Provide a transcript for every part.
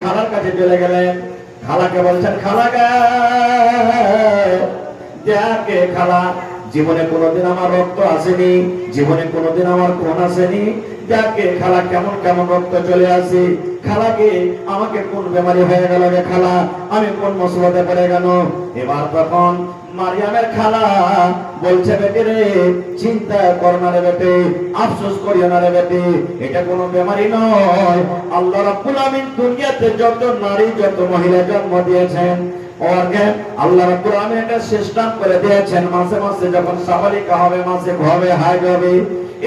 খালার কাছে চলে গেলেন। খালাকে বলছেন, খালা গে খালা, জীবনে কোনোদিন আমার রক্ত আসেনি, জীবনে কোনোদিন আমার খুন আসেনি, দেখে খালা কেমন কেমন রক্ত চলে আসে। খালাকে আমাকে কোন বেমারি হয়ে গেল রে খালা, আমি কোন মুসিবতে পড়ে গেল। এবার তখন মারিয়ামের খালা বলছে, বেটে রে চিন্তা কর না রে বেটে, আফসোস করিও না রে বেটে, এটা কোনো বেমারি নয়। আল্লাহ রাব্বুল আমিন দুনিয়াতে যত নারী যত মহিলা জন্ম দিয়েছেন, আল্লাহ রাব্বুল আমিন এটা সিস্টেম করে দিয়েছেন, মাসে মাসে যখন সাবালিকা হবে, মাসে হবে হাইজ হবে।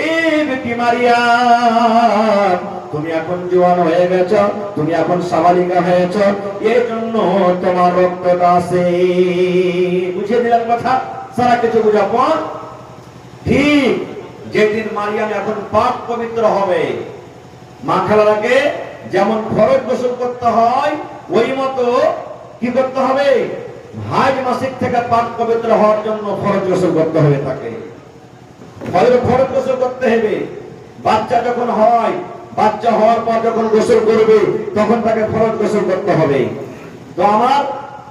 এই বেটি মারিয়াম, তুমি এখন জওয়ান হয়ে গেছো, তুমি এখন সাবালিকা হয়েছো, এই জন্য তোমার রক্তটা আছে। বুঝিয়ে দিলাম কথা, সারা কিছু বুঝা পর। ঠিক যেদিন মারিয়াম এখন পাক পবিত্র হবে, মা খালাকে যেমন ফরজ গোসল করতে হয়, ওই মতো কি করতে হবে, হাজ মাসিক থেকে পাক পবিত্র হওয়ার জন্য ফরজ গোসল করতে হবে। তাকে ফরজ গোসল করতে হবে। বাচ্চা যখন হয়, বাচ্চা হওয়ার পর যখন গোসল করবে, তখন তাকে ফরজ গোসল করতে হবে। তো আমার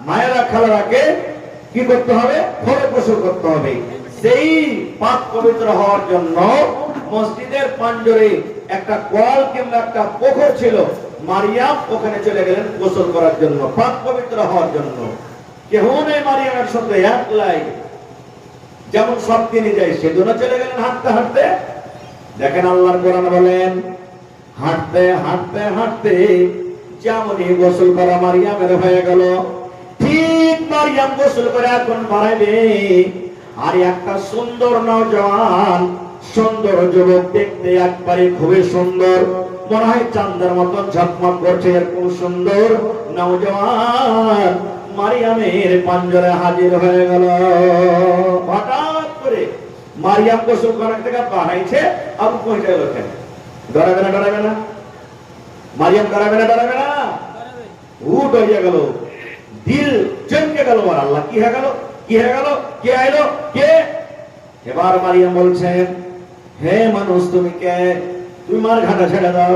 মায়েরা খালারাকে কি করতে হবে, ফরজ গোসল করতে হবে। সেই পাক পবিত্র হওয়ার জন্য মসজিদের পাঞ্জরে একটা কল কিংবা একটা পুকুর ছিল, মারিয়াম ওখানে চলে গেলেন গোসল করার জন্য, পাক পবিত্র হওয়ার জন্য। কেউ নেই মারিয়ামের সাথে একলাই, যেমন সব দিনই যায়, সেদিন চলে গেলেন হাঁটতে হাঁটতে। দেখেন আল্লাহর কোরআন বলেন, হাঁটতে হাঁটতে হাঁটতে যেমনই গোসল করা মারিয়ামের হয়ে গেল, ঠিক মারিয়াম গোসল করে এখন বাড়াইবে, আর একটা সুন্দর নওজওয়ান, সুন্দর যুবক, দেখতে একবারে খুবই সুন্দর, মনে হয় চাঁদের মতো ঝকমক করছে, এরকম সুন্দর নওজওয়ান মারিয়ামের পাঞ্জরে হাজির হয়ে গেল। হঠাৎ করে মারিয়াম গোসল করার থেকে বাড়াইছে, আবু পৌঁছে গেল। ডরাবে না, ডরাবে না মারিয়াম, ডরাবে না, ডরাবে না, উঠ হয়ে গেল, দিল চমকে গেল। আর আল্লাহ কি হয়ে গেল, কি হয়ে গেল, কে আইলো, কে? এবার মারিয়াম বলছেন, হে মানুষ তুমি কে? তুমি মার ঘাটা ছেড়ে দাও,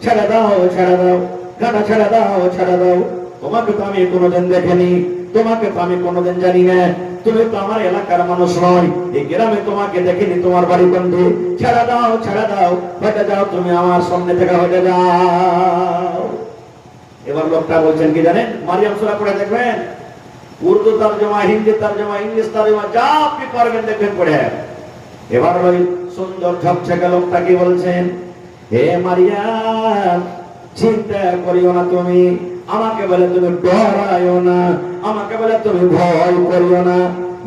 ছেড়ে দাও, ছেড়ে দাও, ঘাটা ছেড়ে দাও, ছেড়ে দাও। তোমাকে তো আমি কোনোদিন দেখিনি, তোমাকে তো আমি কোনোদিন জানি না, তুমি তো আমার এলাকার মানুষ নয়, এই গ্রামে তোমাকে দেখিনি, তোমার বাড়ি বন্ধু, ছেড়ে দাও, ছেড়ে দাও, হেঁটে যাও, তুমি আমার সামনে থেকে হেঁটে যাও। এবার লোকটা বলছেন কি জানেন, মারিয়াম সূরা পড়ে দেখবেন, উর্দু তরজমা, হিন্দি তরজমা, ইংলিশ তরজমা, যা আপনি পারবেন দেখবেন পড়ে। এবার ওই সুন্দর ঝকঝকে লোকটা কি বলছেন, হে মারিয়াম, চিন্তা করিও না তুমি, আমাকে বলে তুমি ডরাইও না, আমাকে বলে তুমি ভয় করিও না।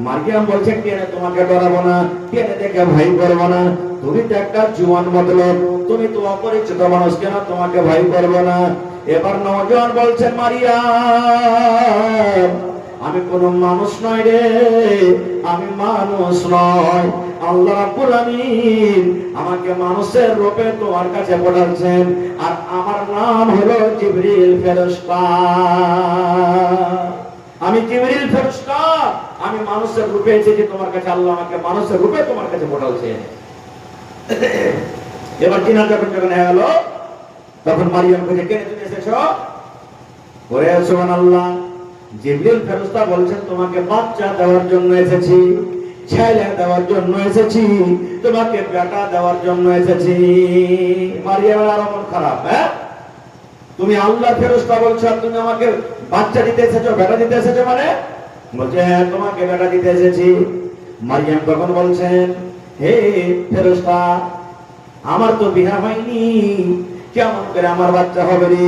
মারিয়াম বলছে, কেন তোমাকে ডরাবো না, কেন দেখে ভয় করবো না, তুমি তো একটা জুয়ান মতলব, তুমি তো অপরিচিত মানুষ, কেন তোমাকে ভয় করবো না। এবার নওজোয়ান বলছেন, মারিয়াম, আমি কোন মানুষ নয় রে, আমি মানুষ নয়, আল্লাহ রাব্বুল আমিন আমাকে মানুষের রূপে তোমার কাছে পাঠাচ্ছেন, আর আমার নাম হলো জিবরিল ফেরেশতা। আমি জিবরিল ফেরেশতা, আমি মানুষের রূপে এসেছি তোমার কাছে, আল্লাহ আমাকে মানুষের রূপে তোমার কাছে পাঠাচ্ছেন। এবার জিনা যখন হয়ে গেল, তখন মারিয়াম কে, কেন তুমি এসেছো? বলে, সুবহানাল্লাহ, জিবরিল ফেরেশতা বলছেন তোমাকে বাচ্চা দেওয়ার জন্য এসেছি, ছেলে দেওয়ার জন্য এসেছি, তোমাকে বেটা দেওয়ার জন্য এসেছি। মারিয়ামের আর মন খারাপ, হ্যাঁ, তুমি আল্লাহ ফেরেশতা বলছো, তুমি আমাকে বাচ্চা দিতে এসেছো, বেটা দিতে এসেছো, মানে বলছে হ্যাঁ, তোমাকে বেটা দিতে এসেছি। মারিয়াম তখন বলছেন, হে ফেরেশতা, আমার তো বিয়ে হয়নি, কেমন করে আমার বাচ্চা হবে রে?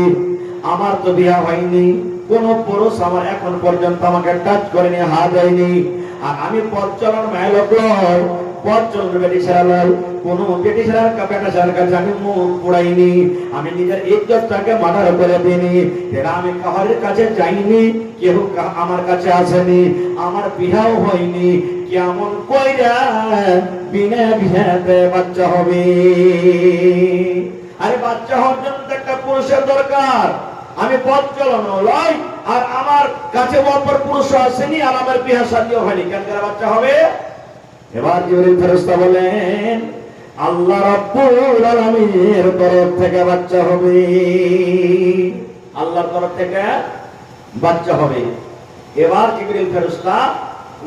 আমার তো বিয়ে হয়নি, কোন পুরুষ আমার এখন পর্যন্ত আমাকে টাচ করেনি, হাত দেয়নি, আর আমি পথ চলার মায়ের লোক নয়, পথ চলবে বেটি ছেড়া নয়, কোন বেটি ছেড়ার বেটা ছেড়ার কাছে আমি মুখ পুড়াইনি, আমি নিজের ইজ্জতটাকে মাথার উপরে দিইনি, আমি কাহার কাছে যাইনি, কেউ আমার কাছে আসেনি, আমার বিয়াও হয়নি, কেমন কইরা বিনা বিয়াতে বাচ্চা হবে? আরে বাচ্চা হওয়ার জন্য একটা পুরুষের দরকার, আমি পথ চলানো লয়, আর আমার কাছে অপর পুরুষ আসেনি, আর আমার বিয়ে শাদীও হয়নি, কেন করে বাচ্চা হবে? এবার জিবরিল ফেরেশতা বলেন, আল্লাহ রাব্বুল আলামিনের তরফ থেকে বাচ্চা হবে। আল্লাহর তরফ থেকে বাচ্চা হবে। এবার জিবরিল ফেরেশতা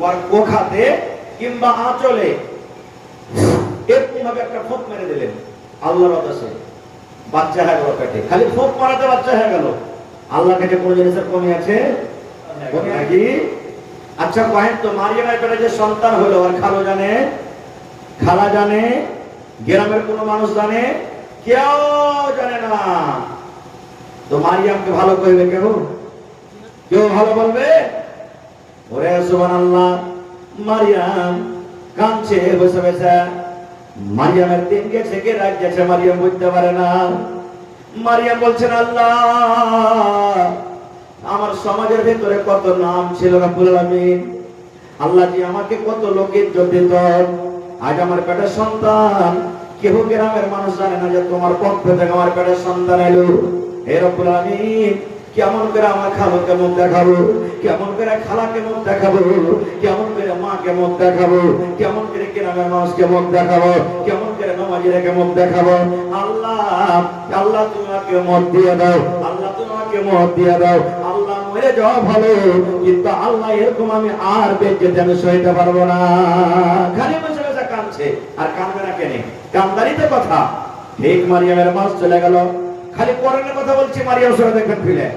ওর কোখাতে কিংবা আঁচলে এরকম ভাবে একটা ফুঁক মেরে দিলেন, আল্লাহর আদেশে বাচ্চা হয়ে গেল পেটে। খালি ফুঁক মারাতে বাচ্চা হয়ে গেল। আল্লাহ কাছে কোন জিনিসের কমি আছে নাকি? আচ্ছা কয়েন তো মারিয়ামের পেটে যে সন্তান হলো আর খালো জানে, খালা জানে, গ্রামের কোনো মানুষ জানে? কেউ জানে না। তো মারিয়ামকে ভালো কইবে কেউ? কেউ ভালো বলবে? ওরে সুবহানাল্লাহ, মারিয়াম কাঁদছে বসে বসে। মারিয়ামের দিন গেছে কে রাত গেছে মারিয়াম বুঝতে পারে না। মারিয়াম বলছেন, আল্লাহ আমার সমাজের ভিতরে কত নাম ছিল রব্বুল আলামিন, আল্লাহ জি আমাকে কত লোক ইজ্জত দিত, আজ আমার পেটের সন্তান কেউ গ্রামের মানুষ জানে না যে তোমার পক্ষ থেকে আমার পেটের সন্তান এলো। হে রব্বুল আলামিন, কেমন করে আমার খালাকে মুখ দেখাবো, কেমন করে খালাকে মুখ দেখাবো, কেমন করে মাকে মুখ দেখাবো, কেমন করে গ্রামের মানুষকে মুখ দেখাবো, কেমন করে নামাজিরাকে মুখ দেখাবো। আল্লাহ আল্লাহ তোমাকে মত দিয়ে দাও, আল্লাহ তোমাকে মত দিয়ে দাও। আল্লাহ মরে যাওয়া ভালো, কিন্তু আল্লাহ এরকম আমি আর বেঁচে যেতে আমি সইতে পারবো না। খালি বসে বসে কাঁদছে, আর কাঁদবে না কেন? কান্দারই তো কথা। ঠিক মারিয়ামের মাস চলে গেল। খালি পরের কথা বলছি, মারিয়াম সরে দেখবেন ফিরে।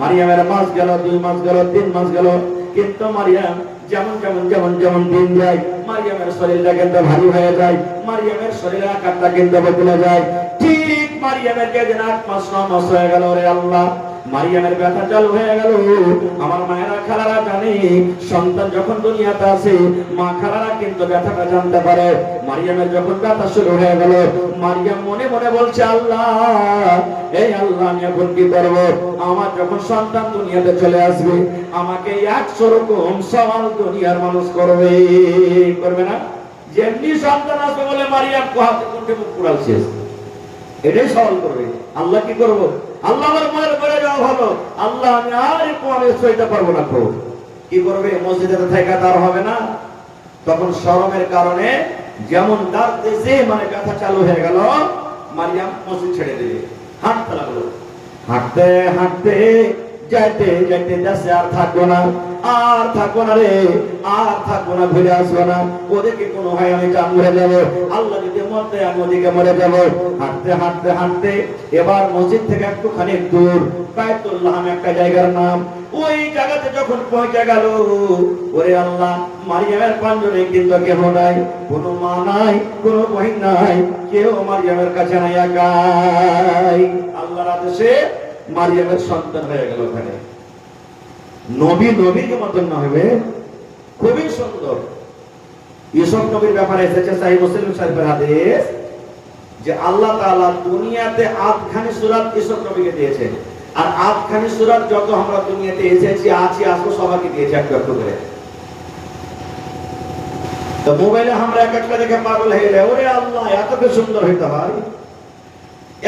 মারিয়ামের মাস গেল, 2 মাস গেল, 3 মাস গেল, কিন্তু মারিয়াম যেমন যেমন যেমন যেমন দিন যায় মারিয়ামের শরীরটা কিন্তু ভারী হয়ে যায়, মারিয়ামের শরীরের আকারটা কিন্তু বদলে যায়। ঠিক মারিয়ামের যেদিন 8 মাস 9 মাস হয়ে গেল, রে আল্লাহ মারিয়ামের ব্যথা চালু হয়ে গেল। আমার মায়েরা খালারা জানে সন্তান যখন দুনিয়াতে আসে মা খালারা কিন্তু ব্যথাটা জানতে পারে। মারিয়ামের যখন ব্যথা শুরু হয়ে গেল, মারিয়াম মনে মনে বলছে, আল্লাহ এই আল্লাহ আমি এখন কি করব? আমার যখন সন্তান দুনিয়াতে চলে আসবে আমাকে 100 রকম সওয়াল দুনিয়ার মানুষ করবে, করবে না? যেমনি সন্তান আসবে বলে মারিয়াম কোহাতে কোনটা মুখ পুরালছে, এটাই সওয়াল করবে। আল্লাহ কি করব? আল্লাহ আমার মায়ের মরে যাওয়া ভালো, আল্লাহ আমি আর একটু আমি সইতে পারবো না। তো কি করবে? মসজিদে থাকা তার হবে না। তখন শরমের কারণে যেমন ডাকতেছে মানে ব্যথা চালু হয়ে গেল, মারিয়াম মসজিদ ছেড়ে দিলে, হাঁটতে লাগলো। হাঁটতে হাঁটতে যাইতে যাইতে দেশে আর থাকবো না, আর থাকবো না রে, আর থাকবো না, ঘুরে আসবো না। ওদেরকে কোনো হয় আমি জান মরে যাবো, আল্লাহ যদি মরতে আমি ওদিকে মরে যাবো। হাঁটতে হাঁটতে হাঁটতে এবার মসজিদ থেকে একটুখানি দূর বায়তুল্লাহ নামে একটা জায়গার নাম, ওই জায়গাতে যখন পৌঁছে গেল, ওরে আল্লাহ মারিয়ামের পাঞ্জরে কিন্তু কেহ নাই, কোনো মা নাই, কোনো বহিন নাই, কেউ মারিয়ামের কাছে নাই, একাই। আল্লাহর আদেশে মারিয়ামের সন্তান হয়ে গেল। ওখানে নবী নবীর মতন না হবে, খুবই সুন্দর। ইউসুফ নবীর ব্যাপারে এসেছে সহিহ মুসলিম শরীফের হাদিস যে আল্লাহ তাআলা দুনিয়াতে 8খানি সূরা ইউসুফ নবীকে দিয়েছেন, আর 8খানি সূরা যত আমরা দুনিয়াতে এসেছি আছি আসবো সবাইকে দিয়েছে একটু একটু করে। তো মোবাইলে আমরা এক একটা দেখে পাগল হয়ে যাই, ওরে আল্লাহ এত কি সুন্দর হইতে হয়,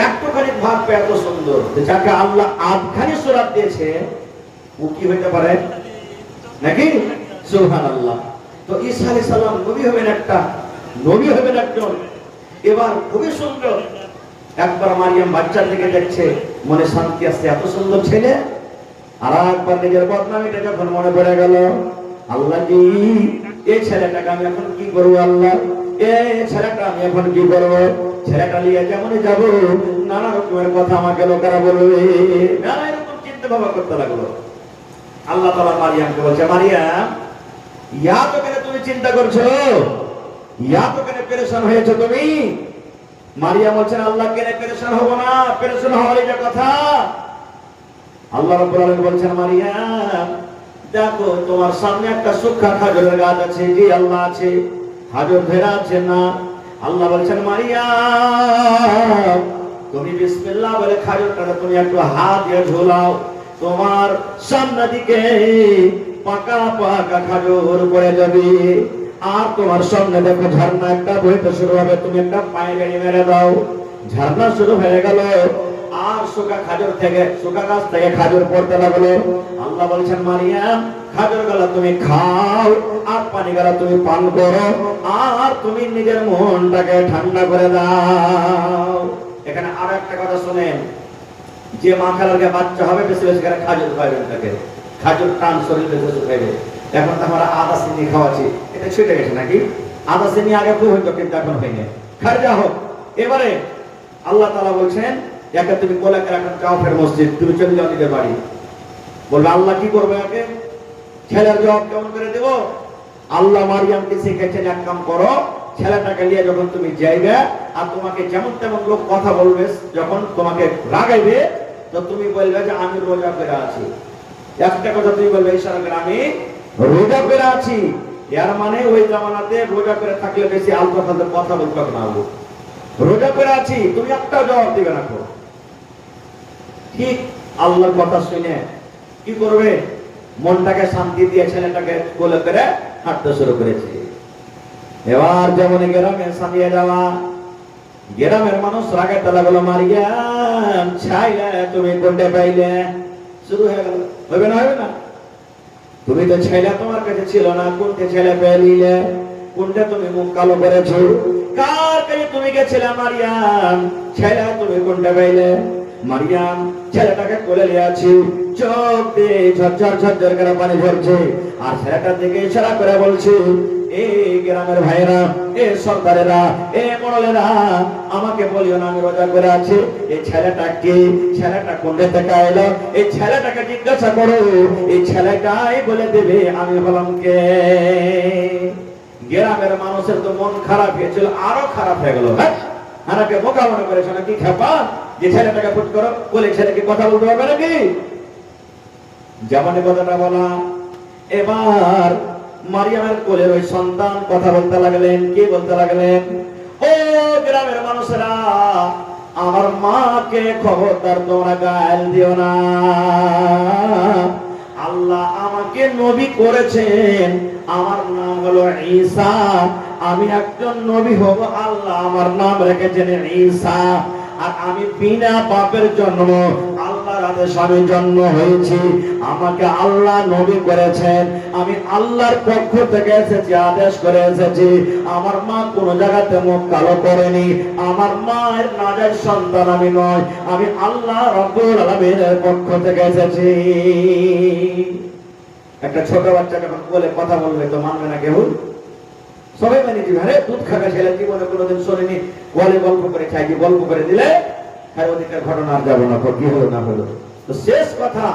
একটুখানি ভাব পে এত সুন্দর। যাকে আল্লাহ 8খানি সূরা দিয়েছে ও কি হইতে পারে নাকি? সুবহানাল্লাহ। তো ঈসা আলাইহিস সালাম নবী হবেন, একটা নবী হবেন একজন। এবার খুবই সুন্দর। একবার মারিয়াম বাচ্চার দিকে দেখছে, মনে শান্তি আসছে, এত সুন্দর ছেলে। আর একবার নিজের বদনামিটা যখন মনে পড়ে গেল, আল্লাহ জি এই ছেলেটাকে আমি এখন কি করবো? আল্লাহ এই ছেলেটা আমি এখন কি করবো? ছেলেটা নিয়ে যেমনই যাবো নানা রকমের কথা আমাকে লোকেরা বলবে, নানা এরকম চিন্তা ভাবনা করতে লাগলো। আল্লাহ তাআলা মারিয়ামকে বলছে, মারিয়াম ইয়া তো কেন তুমি চিন্তা করছো, ইয়া তো কেন পেরেশান হয়েছো তুমি? মারিয়াম বলছেন, আল্লাহ কেন পেরেশান হব না, পেরেশান হওয়ারই যে কথা। আল্লাহ রাব্বুল আলামিন বলছেন, মারিয়াম দেখো তোমার সামনে একটা শুকনা খাজরের গাছ আছে। জি আল্লাহ আছে। খাজর ধরে আছে না? আল্লাহ বলছেন, মারিয়াম তুমি বিসমিল্লাহ বলে খাজরটা তুমি একটু হাত দিয়ে ঝোলাও, তোমার সামনে দিকে পাকা পাকা খাজর পড়ে যাবে। আর তোমার সামনে দেখো ঝর্ণা একটা বইতে শুরু হবে, তুমি একটা পায়ে মেরে দাও, ঝর্ণা শুরু হয়ে গেল। আর শুকা খাজর থেকে, শুকা গাছ থেকে খাজর পড়তে লাগলো। আল্লাহ বলছেন, মারিয়াম খাজর গালা তুমি খাও, আর পানি গালা তুমি পান করো, আর তুমি নিজের মনটাকে ঠান্ডা করে দাও। এখানে আর একটা কথা শুনেন, যে মা খালার বাচ্চা হবে বেশি বেশি করে খাজুর খাইবেন, তাকে খাজুর টান শরীর বেশি খাইবে। এখন তো আমরা আদা চিনি খাওয়াচ্ছি, এটা ছুটে গেছে নাকি? আদা চিনি আগে খুব হইতো, কিন্তু এখন হয়নি। খারজা হোক। এবারে আল্লাহ তাআলা বলছেন, একে তুমি বলে এখন যাও ফের মসজিদ, তুমি চলে যাও নিজের বাড়ি। বলবে আল্লাহ কি করবে? একে ছেলের জবাব কেমন করে দেব? আল্লাহ মারিয়ামকে শিখেছেন, এক কাম করো, ছেলেটাকে নিয়ে যখন তুমি যাইবে আর তোমাকে যেমন তেমন লোক কথা বলবে, যখন তোমাকে রাগাইবে, তো তুমি বলবে যে আমি রোজা করে আছি। একটা কথা তুমি বলবে, ইশারা করে আমি রোজা করে আছি। এর মানে ওই জামানাতে রোজা করে থাকলে বেশি আলতো ফালতু কথা বলতে হবে না। রোজা করে আছি, তুমি একটাও জবাব দিবে না। ঠিক আল্লাহর কথা শুনে কি করবে? মনটাকে শান্তি দিয়ে ছেলেটাকে কোলে করে হাঁটতে শুরু করেছে। এবার যেমন গ্রামে সামিয়ে যাওয়া, গ্রামের মানুষ রাগে তালা বলো, মারিয়াম ছাইলে তুমি কোনটা পাইলে? শুরু হয়ে গেল। হবে না? হবে না? তুমি তো ছেলে তোমার কাছে ছিল না, কোনটা ছেলে পেলিলে? কোনটা তুমি মুখ কালো করেছো? কার কাছে তুমি গেছিলে মারিয়াম? ছেলে তুমি কোনটা পাইলে? মারিয়াম ছেলেটাকে কোলে নিয়ে আছি, চোখ দিয়ে ঝরঝর ঝরঝর করে পানি ঝরছে, আর ছেলেটার দিকে ইশারা করে বলছে, এই গ্রামের ভাইরা, এ সরদারেরা, এ মোড়লেরা, আমাকে বলিও না আমি রোজা করে আছি। এই ছেলেটা কে? ছেলেটা কোন থেকে এলো? এই ছেলেটাকে জিজ্ঞাসা করো, এই ছেলেটাই বলে দেবে আমি হলাম কে। গ্রামের মানুষের তো মন খারাপ হয়েছিল, আরো খারাপ হয়ে গেল। আনাকে বোকা মনে করেছো নাকি? খেপা যে ছেলেটাকে ফুট করো, বলে ছেলেকে কথা বলতে পারবে নাকি? যেমন কথাটা বলা। এবার মারিয়ামের কোলের ওই সন্তান কথা বলতে লাগলেন। কি বলতে লাগলেন? ও গ্রামের মানুষেরা, আমার মাকে খবরদার তোমরা গাল দিও না। আল্লাহ আমাকে নবী করেছেন, আমার নাম হলো ঈসা, আমি একজন নবী হব। আল্লাহ আমার নাম রেখেছেন ঈসা, আর আমি বিনা পাপের জন্ম, আল্লাহর আদেশে আমি জন্ম হয়েছি। আমাকে আল্লাহ নবী করেছেন, আমি আল্লাহর পক্ষ থেকে এসেছি, আদেশ করে এসেছি। আমার মা কোন জায়গাতে মুখ কালো করেনি, আমার মায়ের নাজায়েজ সন্তান আমি নয়, আমি আল্লাহ রাব্বুল আলামিনের পক্ষ থেকে এসেছি। একটা ছোট বাচ্চা যখন বলে কথা বলবে তো মানবে না কেউ? সবাই মানে দিবে। আরে দুধ খাওয়া ছেলে জীবনে কোনোদিন শোনেনি, বলে গল্প করে খাই, গল্প করে দিলে আর ওদিকের ঘটনা আর যাবো না, কি হলো না হলো। তো শেষ কথা,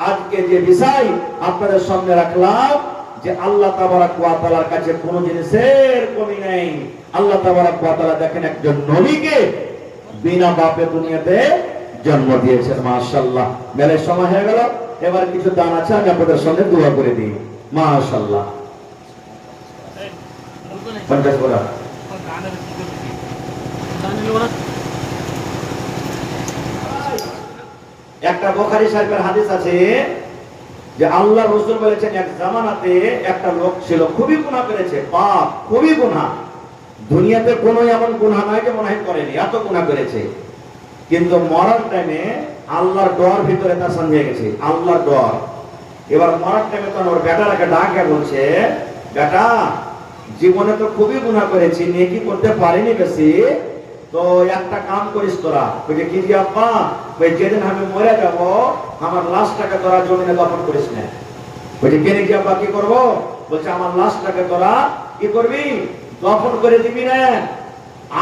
আজকে যে বিষয় আপনাদের সামনে রাখলাম, যে আল্লাহ তাবারাক ওয়া তাআলার কাছে কোনো জিনিসের কমি নেই। আল্লাহ তাবারাক ওয়া তাআলা দেখেন একজন নবীকে বিনা বাপে দুনিয়াতে জন্ম দিয়েছেন। মাশাআল্লাহ। মেলের সময় হয়ে গেল, এবার কিছু দান আছে, আমি আপনাদের সামনে দোয়া করে দিই। মাশাআল্লাহ। 50 বড়া একটা বুখারী শরীফের হাদিস আছে যে আল্লাহ রাসূল বলেছেন, এক জামানাতে একটা লোক ছিল, খুবই গুনাহ করেছে, পাপ, খুবই গুনাহ। দুনিয়াতে কোনো এমন গুনাহ নাই যে মনে হয় করেনি, এত গুনাহ করেছে। কিন্তু মরার টাইমে আল্লাহর ডর ভিতরে তার সঙ্গে গেছে, আল্লাহর ডর। এবার মরার টাইমে তখন ওর বেটাটাকে ডাকে বলছে, বেটা জীবনে তো খুবই গুনাহ করেছি, নেকি করতে পারিনি বেশি, তো একটা কাম করিস তোরা। বলছে কি জি আব্বা? ওই যেদিন আমি মরে যাব আমার লাশটাকে তোরা জমিনে দফন করিস না। বলছে কেন কি আব্বা, কি করবো? বলছে আমার লাশটাকে তোরা কি করবি? দফন করে দিবি না,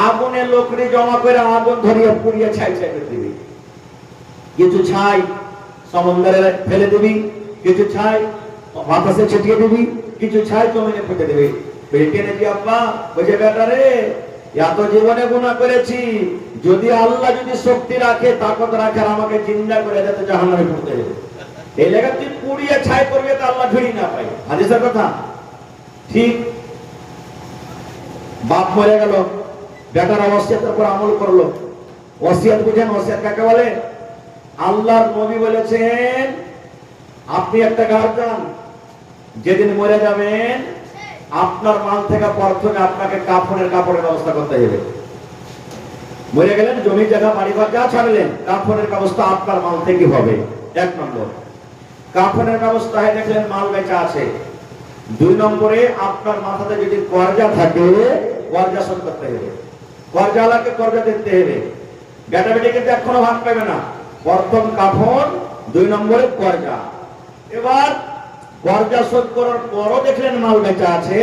আগুনে লোকড়ি জমা করে আগুন ধরিয়ে পুড়িয়ে ছাই ছাই করে দিবি। কিছু ছাই সমুদ্রে ফেলে দিবি, কিছু ছাই বাতাসে ছিটিয়ে দিবি, কিছু ছাই জমিনে ফেলে দিবি। কেনে কি আব্বা? বলছে বেটা রে, এত জীবনে গুনাহ করেছি, যদি আল্লাহ যদি শক্তি রাখে, তাকত রাখে, আমাকে জিন্দা করে দিতে জাহান্নামে পড়তে হবে। এই লাগা তুই পুড়িয়ে ছাই করবে তো আল্লাহ ঝুড়ি না পাই। হাদিসের কথা ঠিক। বাপ মরে গেল, বেটার ওসিয়তের উপর আমল করলো। ওসিয়ত বুঝেন? ওসিয়ত কাকে বলে? আল্লাহর নবী বলেছেন, আপনি একটা গার্জিয়ান, যেদিন মরে যাবেন আপনার মাল থেকে প্রথমে আপনাকে কাফনের কাপড়ের ব্যবস্থা করতে হবে। মরে গেলেন, জমি জায়গা বাড়িঘর যা ছাড়লেন, কাফনের ব্যবস্থা আপনার মাল থেকে হবে। 1 নম্বর। কাফনের ব্যবস্থা হয়, দেখলেন মাল বেচা আছে। 2 নম্বরে আপনার মাথাতে যদি কর্জা থাকে, কর্জা শোধ করতে হবে, কর্জাওয়ালাকে কর্জা দিতে হবে। বেটা বেটি কিন্তু এখনো ভাগ পাবে না, প্রথম কাফন, 2 নম্বরে কর্জা। এবার কর্জা শোধ করার পরও দেখলেন মাল বেচা আছে,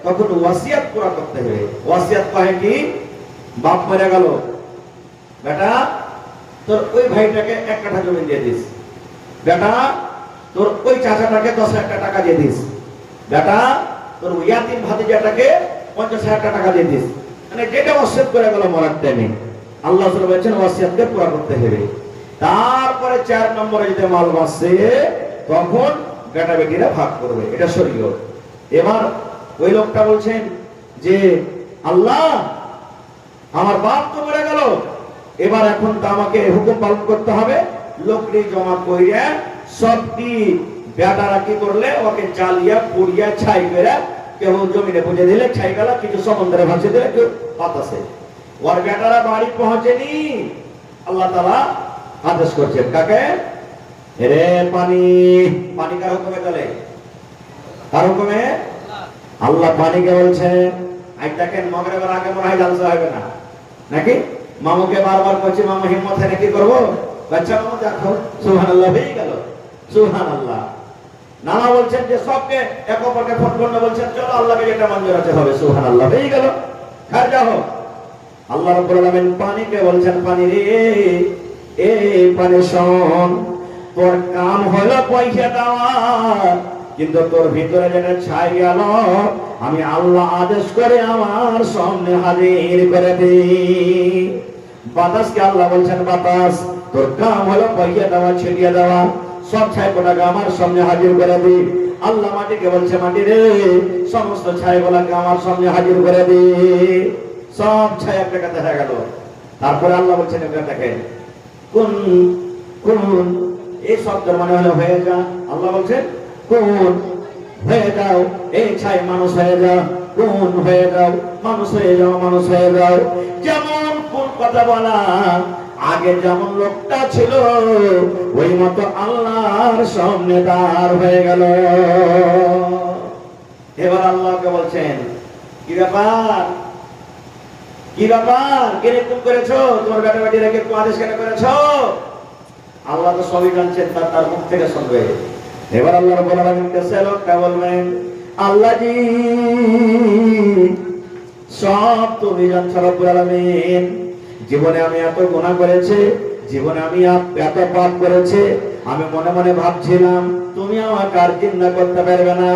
তখন ওয়াসিয়াত পুরা করতে হবে। ওয়াসিয়াত কহে কি, বাপ মরে গেল, বেটা তোর ওই ভাইটাকে 1 কাঠা জমি দিয়ে দিস, বেটা তোর ওই চাচাটাকে 10,000 টাকা দিয়ে দিস, বেটা তোর ইয়াতিম ভাতিজাটাকে 50,000 টাকা দিয়ে দিস। মানে যেটা ওয়াসিয়াত করে গেল মরার টাইমে, আল্লাহ রাসূল বলেছেন ওয়াসিয়াতকে পুরা করতে হবে। তারপরে 4 নম্বরে যদি মাল বাঁচে তখন বেটা বেটিরা ভাগ করবে, এটা শরীয়ত। এবার ওই লোকটা বলছেন যে আল্লাহ আমার বাপ তো মরে গেল, এবার এখন তো আমাকে হুকুম পালন করতে হবে। লোকটি জমা কইরা সবটি বেটারা কি করলে, ওকে জ্বালিয়া পুড়িয়া ছাই করে, কেউ জমিনে পুঁজে দিলে ছাই গেল, কিছু সমুদ্রে ভাসিয়ে দিলে, কেউ বাতাসে। ওর বেটারা বাড়ি পৌঁছেনি, আল্লাহ তাআলা আদেশ করছেন কাকে, রে পানি, পানি কার হুকুমে চলে, কার হুকুমে? আল্লাহ পানিকে বলছে। আজ দেখেন মাগরিবের আগে মনে হয় জালসা হবে না নাকি? মামুকে বারবার বলছি, মামু হিম্মত হয় কি করবো, বাচ্চা মামু দেখো সুবহানাল্লাহ হয়ে গেল, সুবহানাল্লাহ। নানা বলছেন যে সবকে এক অপরকে ফোন করে বলছেন চলো আল্লাহকে যেটা মঞ্জুর আছে হবে, সুবহানাল্লাহ হয়ে গেল, খার যাও। আল্লাহ রাব্বুল আলামিন পানিকে বলছেন, পানি রে এই পানি শোন, তোর কাম হলো পয়সা দেওয়া, কিন্তু তোর ভিতরে যেটা ছাই গেল আমি আল্লাহ আদেশ করে আমার সামনে হাজির করে দিই। বাতাসকে আল্লাহ বলছেন, বাতাস তোর কাম হলো পয়সা দেওয়া, ছিটিয়ে দেওয়া, সব ছাই কোটাকে আমার সামনে হাজির করে দিই। আল্লাহ মাটিকে বলছে, মাটি রে সমস্ত ছাই গুলাকে আমার সামনে হাজির করে দিই। সব ছাই একটা কাছে হয়ে গেল। তারপরে আল্লাহ বলছেন, দেখেন কোন কোন এই শব্দের মানে হলো হয়ে যা। আল্লাহ বলছেন কোন হয়ে যাও, এই ছাই মানুষ হয়ে যাও, কোন হয়ে যাও, মানুষ হয়ে যাও, মানুষ হয়ে যাও। যেমন কোন কথা বলা, আগে যেমন লোকটা ছিল ওই মতো আল্লাহর সামনে দাঁড় হয়ে গেল। এবার আল্লাহকে বলছেন, কি ব্যাপার, কি ব্যাপার, কিরকম করেছো, তোমার বেটা বেটি রেখে আদেশ কেন করেছো? আল্লাহ তো সবই জানছেন, তার মুখ থেকে শুনবে। এবার আল্লাহ রাব্বুল আলামিন কাছে লোকটা বলবেন, আল্লাহ জি সব তুমি জানছো রব্বুল আলামিন, জীবনে আমি এত গুনাহ করেছি, জীবনে আমি এত পাপ করেছি, আমি মনে মনে ভাবছিলাম তুমি আমাকে আর চিন্তা করতে পারবে না।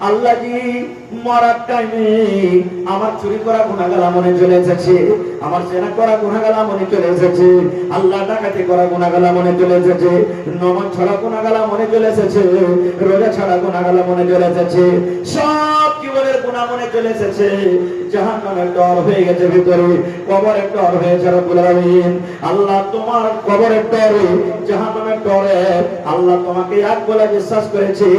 আল্লাহ জি মরার টাইমে আমার চুরি করা গুনাহগালা মনে চলে এসেছে, আমার জেনা করা গুনাহগালা মনে চলে এসেছে, আল্লাহ ডাকাতি করা গুনাহগালা মনে চলে এসেছে, নামাজ ছাড়া গুনাহগালা মনে চলে এসেছে, রোজা ছাড়া গুনাহগালা মনে চলে এসেছে, সব জীবনের গুনাহ মনে চলে এসেছে। জাহান্নামের ডর হয়ে গেছে ভিতরে, কবরের ডর হয়েছে রব্বুল আলামিন। আল্লাহ তোমার কবরের ডরে, জাহান্নামের ডরে আল্লাহ তোমাকে এক বলে বিশ্বাস করেছি,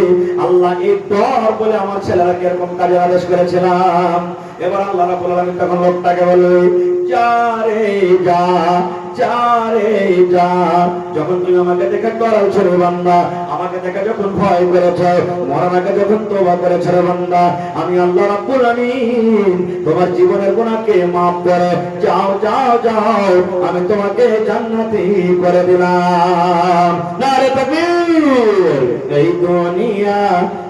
আল্লাহ এই ডর বলে আমার ছেলেরা কিরকম কাজের আদেশ করেছিলাম। এবার আল্লাহ রাব্বুল আলামিন তখন লোকটাকে বলবে, যা রে যা, যা রে যা, যখন তুমি আমাকে দেখে ডরাইছো রে বান্দা, আমাকে দেখে যখন ভয় করেছো, মরার আগে যখন তওবা করেছো রে বান্দা, আমি আল্লাহ রাব্বুল আলামিন তোমার জীবনের গুনাহকে maaf করে যাও যাও যাও, আমি তোমাকে জান্নাতি করে দিলাম। নারে তাকবীর। এই দুনিয়া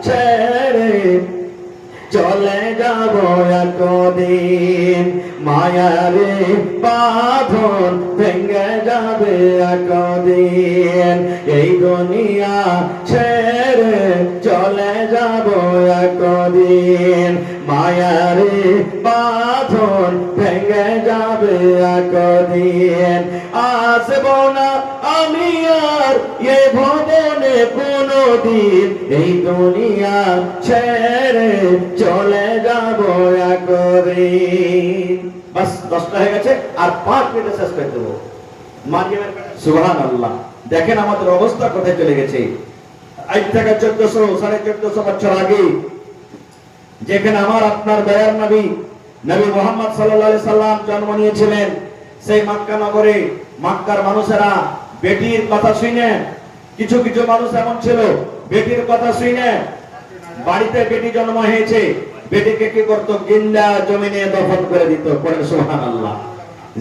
ছেড়ে চলে যাব একদিন, মায়ারে বাঁধন ভেঙে যাবে একদিন, এই দুনিয়া ছেড়ে চলে যাব একদিন, মায়ারে বাঁধন ভেঙে যাবে একদিন, আসব না আমি আর এ ভবনে কোনদিন, এই দুনিয়া ছেড়ে চলে যাব একদিন। বাস 10টা হয়ে গেছে, আর 5 মিনিটে শেষ করে দেবো। সুবহানাল্লাহ। দেখেন আমাদের অবস্থা কোথায় চলে গেছে। আজ থেকে 1400-1450 বছর আগে যেখানে আমার আপনার দয়ার নবী নবী মুহাম্মদ সাল্লাল্লাহু আলাইহি সাল্লাম জন্ম নিয়েছিলেন, সেই মক্কা নগরে মক্কার মানুষেরা বেটির কথা শুনে, কিছু কিছু মানুষ এমন ছিল বেটির কথা শুনে, বাড়িতে বেটি জন্ম হয়েছে, বেটিকে কি করত, জিন্দা জমিনে দফন করে দিত। পড়েন সুবহানাল্লাহ।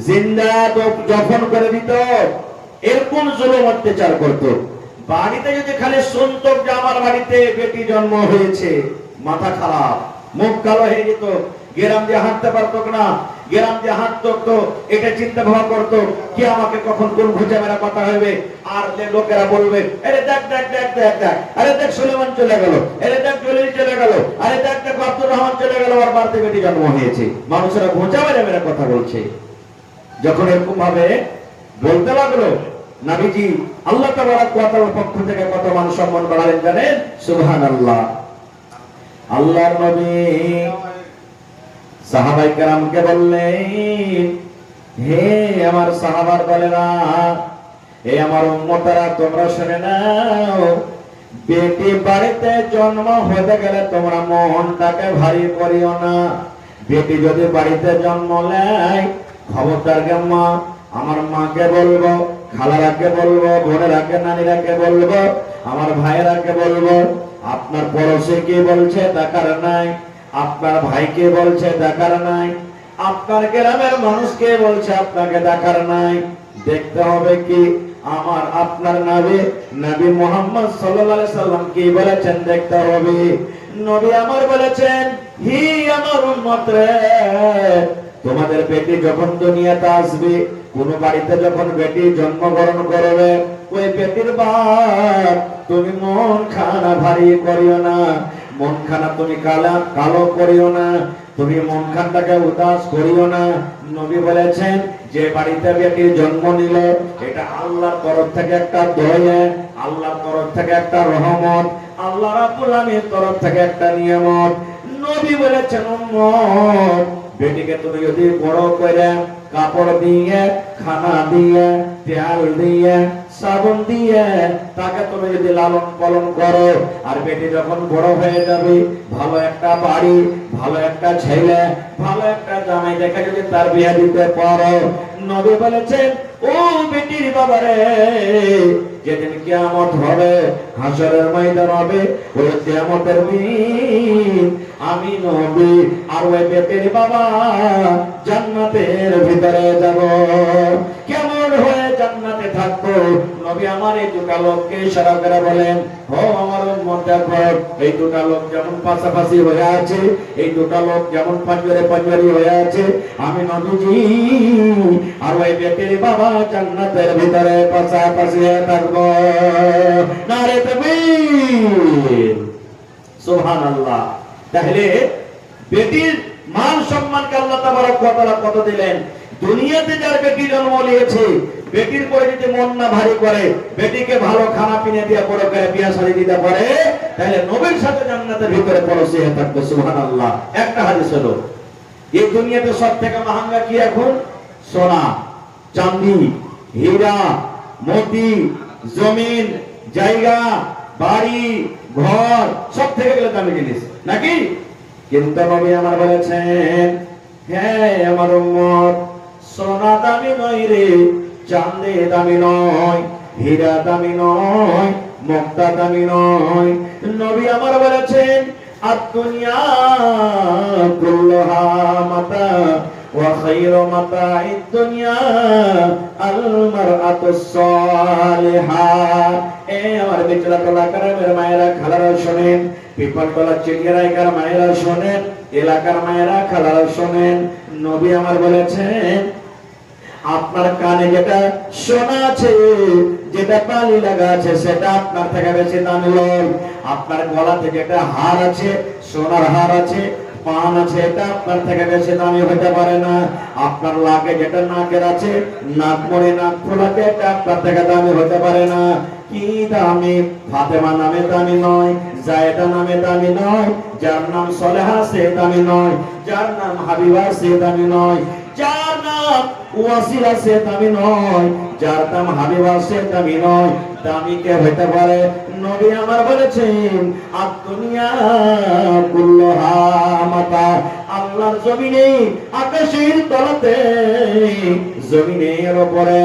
জিন্দা দফন করে দিত। এরকম জুলুম অত্যাচার করত। বাড়িতে যদি খালি শুনতো যে আমার বাড়িতে বেটি জন্ম হয়েছে, মাথা খারাপ, মুখ কালো হয়ে যেত, গ্রাম দিয়ে হাঁটতে পারতো না, গ্রাম দিয়ে হাঁটতো তো এটা চিন্তা ভাবনা করতো কি আমাকে কখন কোন ঘুচে মেরা কথা হবে। আর লোকেরা বলবে আরে দেখ দেখ দেখ দেখ দেখ, আরে দেখ সুলেমান চলে গেল, আরে দেখ জলিল চলে গেল, আরে দেখ দেখ আব্দুর রহমান চলে গেল, আর বাড়িতে বেটি জন্ম হয়েছে। মানুষেরা ঘুচা মেরা মেরা কথা বলছে। যখন এরকম ভাবে বলতে লাগলো, নবীজি আল্লাহ তাবারক ওয়া তাআলার পক্ষ থেকে কত মান সম্মান বাড়ালেন জানেন? সুবহানাল্লাহ। আল্লাহর নবী সাহাবায়ে কেরামকে বললেন, হে আমার সাহাবার দলেরা, হে আমার উম্মতরা, তোমরা শুনে নাও, বেটি বাড়িতে জন্ম হতে গেলে তোমরা মনটাকে ভারী করিও না। বেটি যদি বাড়িতে জন্ম নেয়, খবরদার মা, আমার মাকে বলবো, খালারাকে বলবো, বোনেরাকে, নানিরাকে বলবো, আমার ভাইয়েরাকে বলবো, আপনার পড়োশি কি বলছে দেখার নাই, আপনার ভাইকে বলছে দেখার নাই, আপনার গ্রামের মানুষকে বলছে আপনাকে দেখার নাই। দেখতে হবে কি আমার আপনার নবী মুহাম্মদ সাল্লাল্লাহু আলাইহি সাল্লাম কি বলেছেন দেখতে হবে। নবী আমার বলেছেন, হি আমার উম্মত রে, তোমাদের বেটি যখন দুনিয়াতে আসবে, কোন বাড়িতে যখন বেটি জন্মগ্রহণ করবে, ওই বেটির বাপ তুমি মন খানা ভারী করিও না, মন খানা তুমি কালো করিও না, তুমি মন খানটাকে উদাস করিও না। নবী বলেছেন যে বাড়িতে বেটির জন্ম নিল, এটা আল্লাহর তরফ থেকে একটা দয়া, আল্লাহর তরফ থেকে একটা রহমত, আল্লাহ রাব্বুল আলামিনের তরফ থেকে একটা নিয়ামত। নবী বলেছেন উম্মত, বেটিকে তুমি যদি বড় করে কাপড় দিয়ে, খানা দিয়ে, তেল দিয়ে, সাবন দিয়ে তাকে তুমি যদি লালন পালন করো, আর বেটি যখন বড় হয়ে যাবে, ভালো একটা বাড়ি, ভালো একটা ছেলে, ভালো একটা জামাই দেখে যদি তার বিয়ে দিতে পারো, নবী বলেছেন ও বেটির বাবারে, যেদিন কিয়ামত হবে, হাসরের ময়দান হবে, ওই কিয়ামতের দিন আমি নবী আর ওই বেটির বাবা জান্নাতের ভিতরে যাব। কেমন হয়ে জান্নাতে থাকবো? নবী আমার এই দুটা লোককে ইশারা করে বলেন, ও আমার উম্মত দেখো, এই দুটা লোক যেমন পাশাপাশি হয়ে আছে, এই দুটা লোক যেমন পাঞ্জরে পাঞ্জরি হয়ে আছে, আমি নবীজি আর ওই বেটির বাবা জান্নাতের ভিতরে পাশাপাশি হয়ে থাকবো। নারে তাকবীর, সুবহানাল্লাহ। তাহলে বেটির মান সম্মানকে আল্লাহ তাবারক ওয়া তাআলা কত দিলেন। দুনিয়াতে যার বেটি জন্ম নিয়েছে, বেটির পরে যদি মন না ভারী করে, বেটিকে ভালো খানা পিনে দিয়ে বড় করে বিয়া শাদী দিতে পারে, তাহলে নবীর সাথে জান্নাতের ভিতরে পরশে হয়ে থাকবে। সুবহানাল্লাহ। একটা হাদিস হলো, এই দুনিয়াতে সবথেকে মহঙ্গা কি এখন? সোনা, চাঁদি, হীরা, মোতি, জমিন, জায়গা, বাড়ি, ঘর, সব থেকে গেলে দামি জিনিস নাকি? কিন্তু নবী আমার বলেছেন, হ্যাঁ আমার উম্মত, সোনা দামি নয় রে, চাঁদে দামি নয়, হীরা দামি নয়, মুক্তা দামি নয়। নবী আমার বলেছেন, আদ-দুনিয়া কুল্লুহা মাতা ওয়া খায়রু মাতা'id দুনিয়া আল মারআতুস সালিহা। এ আমার বিচলা তলাকার মায়েরা, খালারা শুনেন, পিপলতলা চিড়িয়াখানার মায়েরা শোনেন, এলাকার মায়েরা, খালারা শোনেন। নবী আমার বলেছেন, আপনার কানে যেটা সোনা আছে, যেটা বালি লাগা আছে, সেটা আপনার থেকে বেশি দামি নয়। আপনার গলাতে যেটা হার আছে, সোনার হার আছে, পান আছে, এটা আপনার থেকে বেশি দামি হতে পারে না। আপনার লাগে যেটা নাকের আছে, নাক মরে নাক ফোলাতে, এটা আপনার থেকে দামি হতে পারে না। কি দামি? ফাতেমা নামে দামি নয়, জায়েদা নামে দামি নয়, যার নাম সলেহা সে দামি নয়, যার নাম হাবিবা সে দামি নয়, যার নাম ওয়াসিলা সে দামি নয়, যার নাম হাবিবা সে দামি নয়। দামি কে হতে পারে? নবী আমার বলেছেন, আদ-দুনিয়া কুল্লুহা মাতা। আল্লাহর জমিনে, আকাশের তলাতে, জমিনের উপরে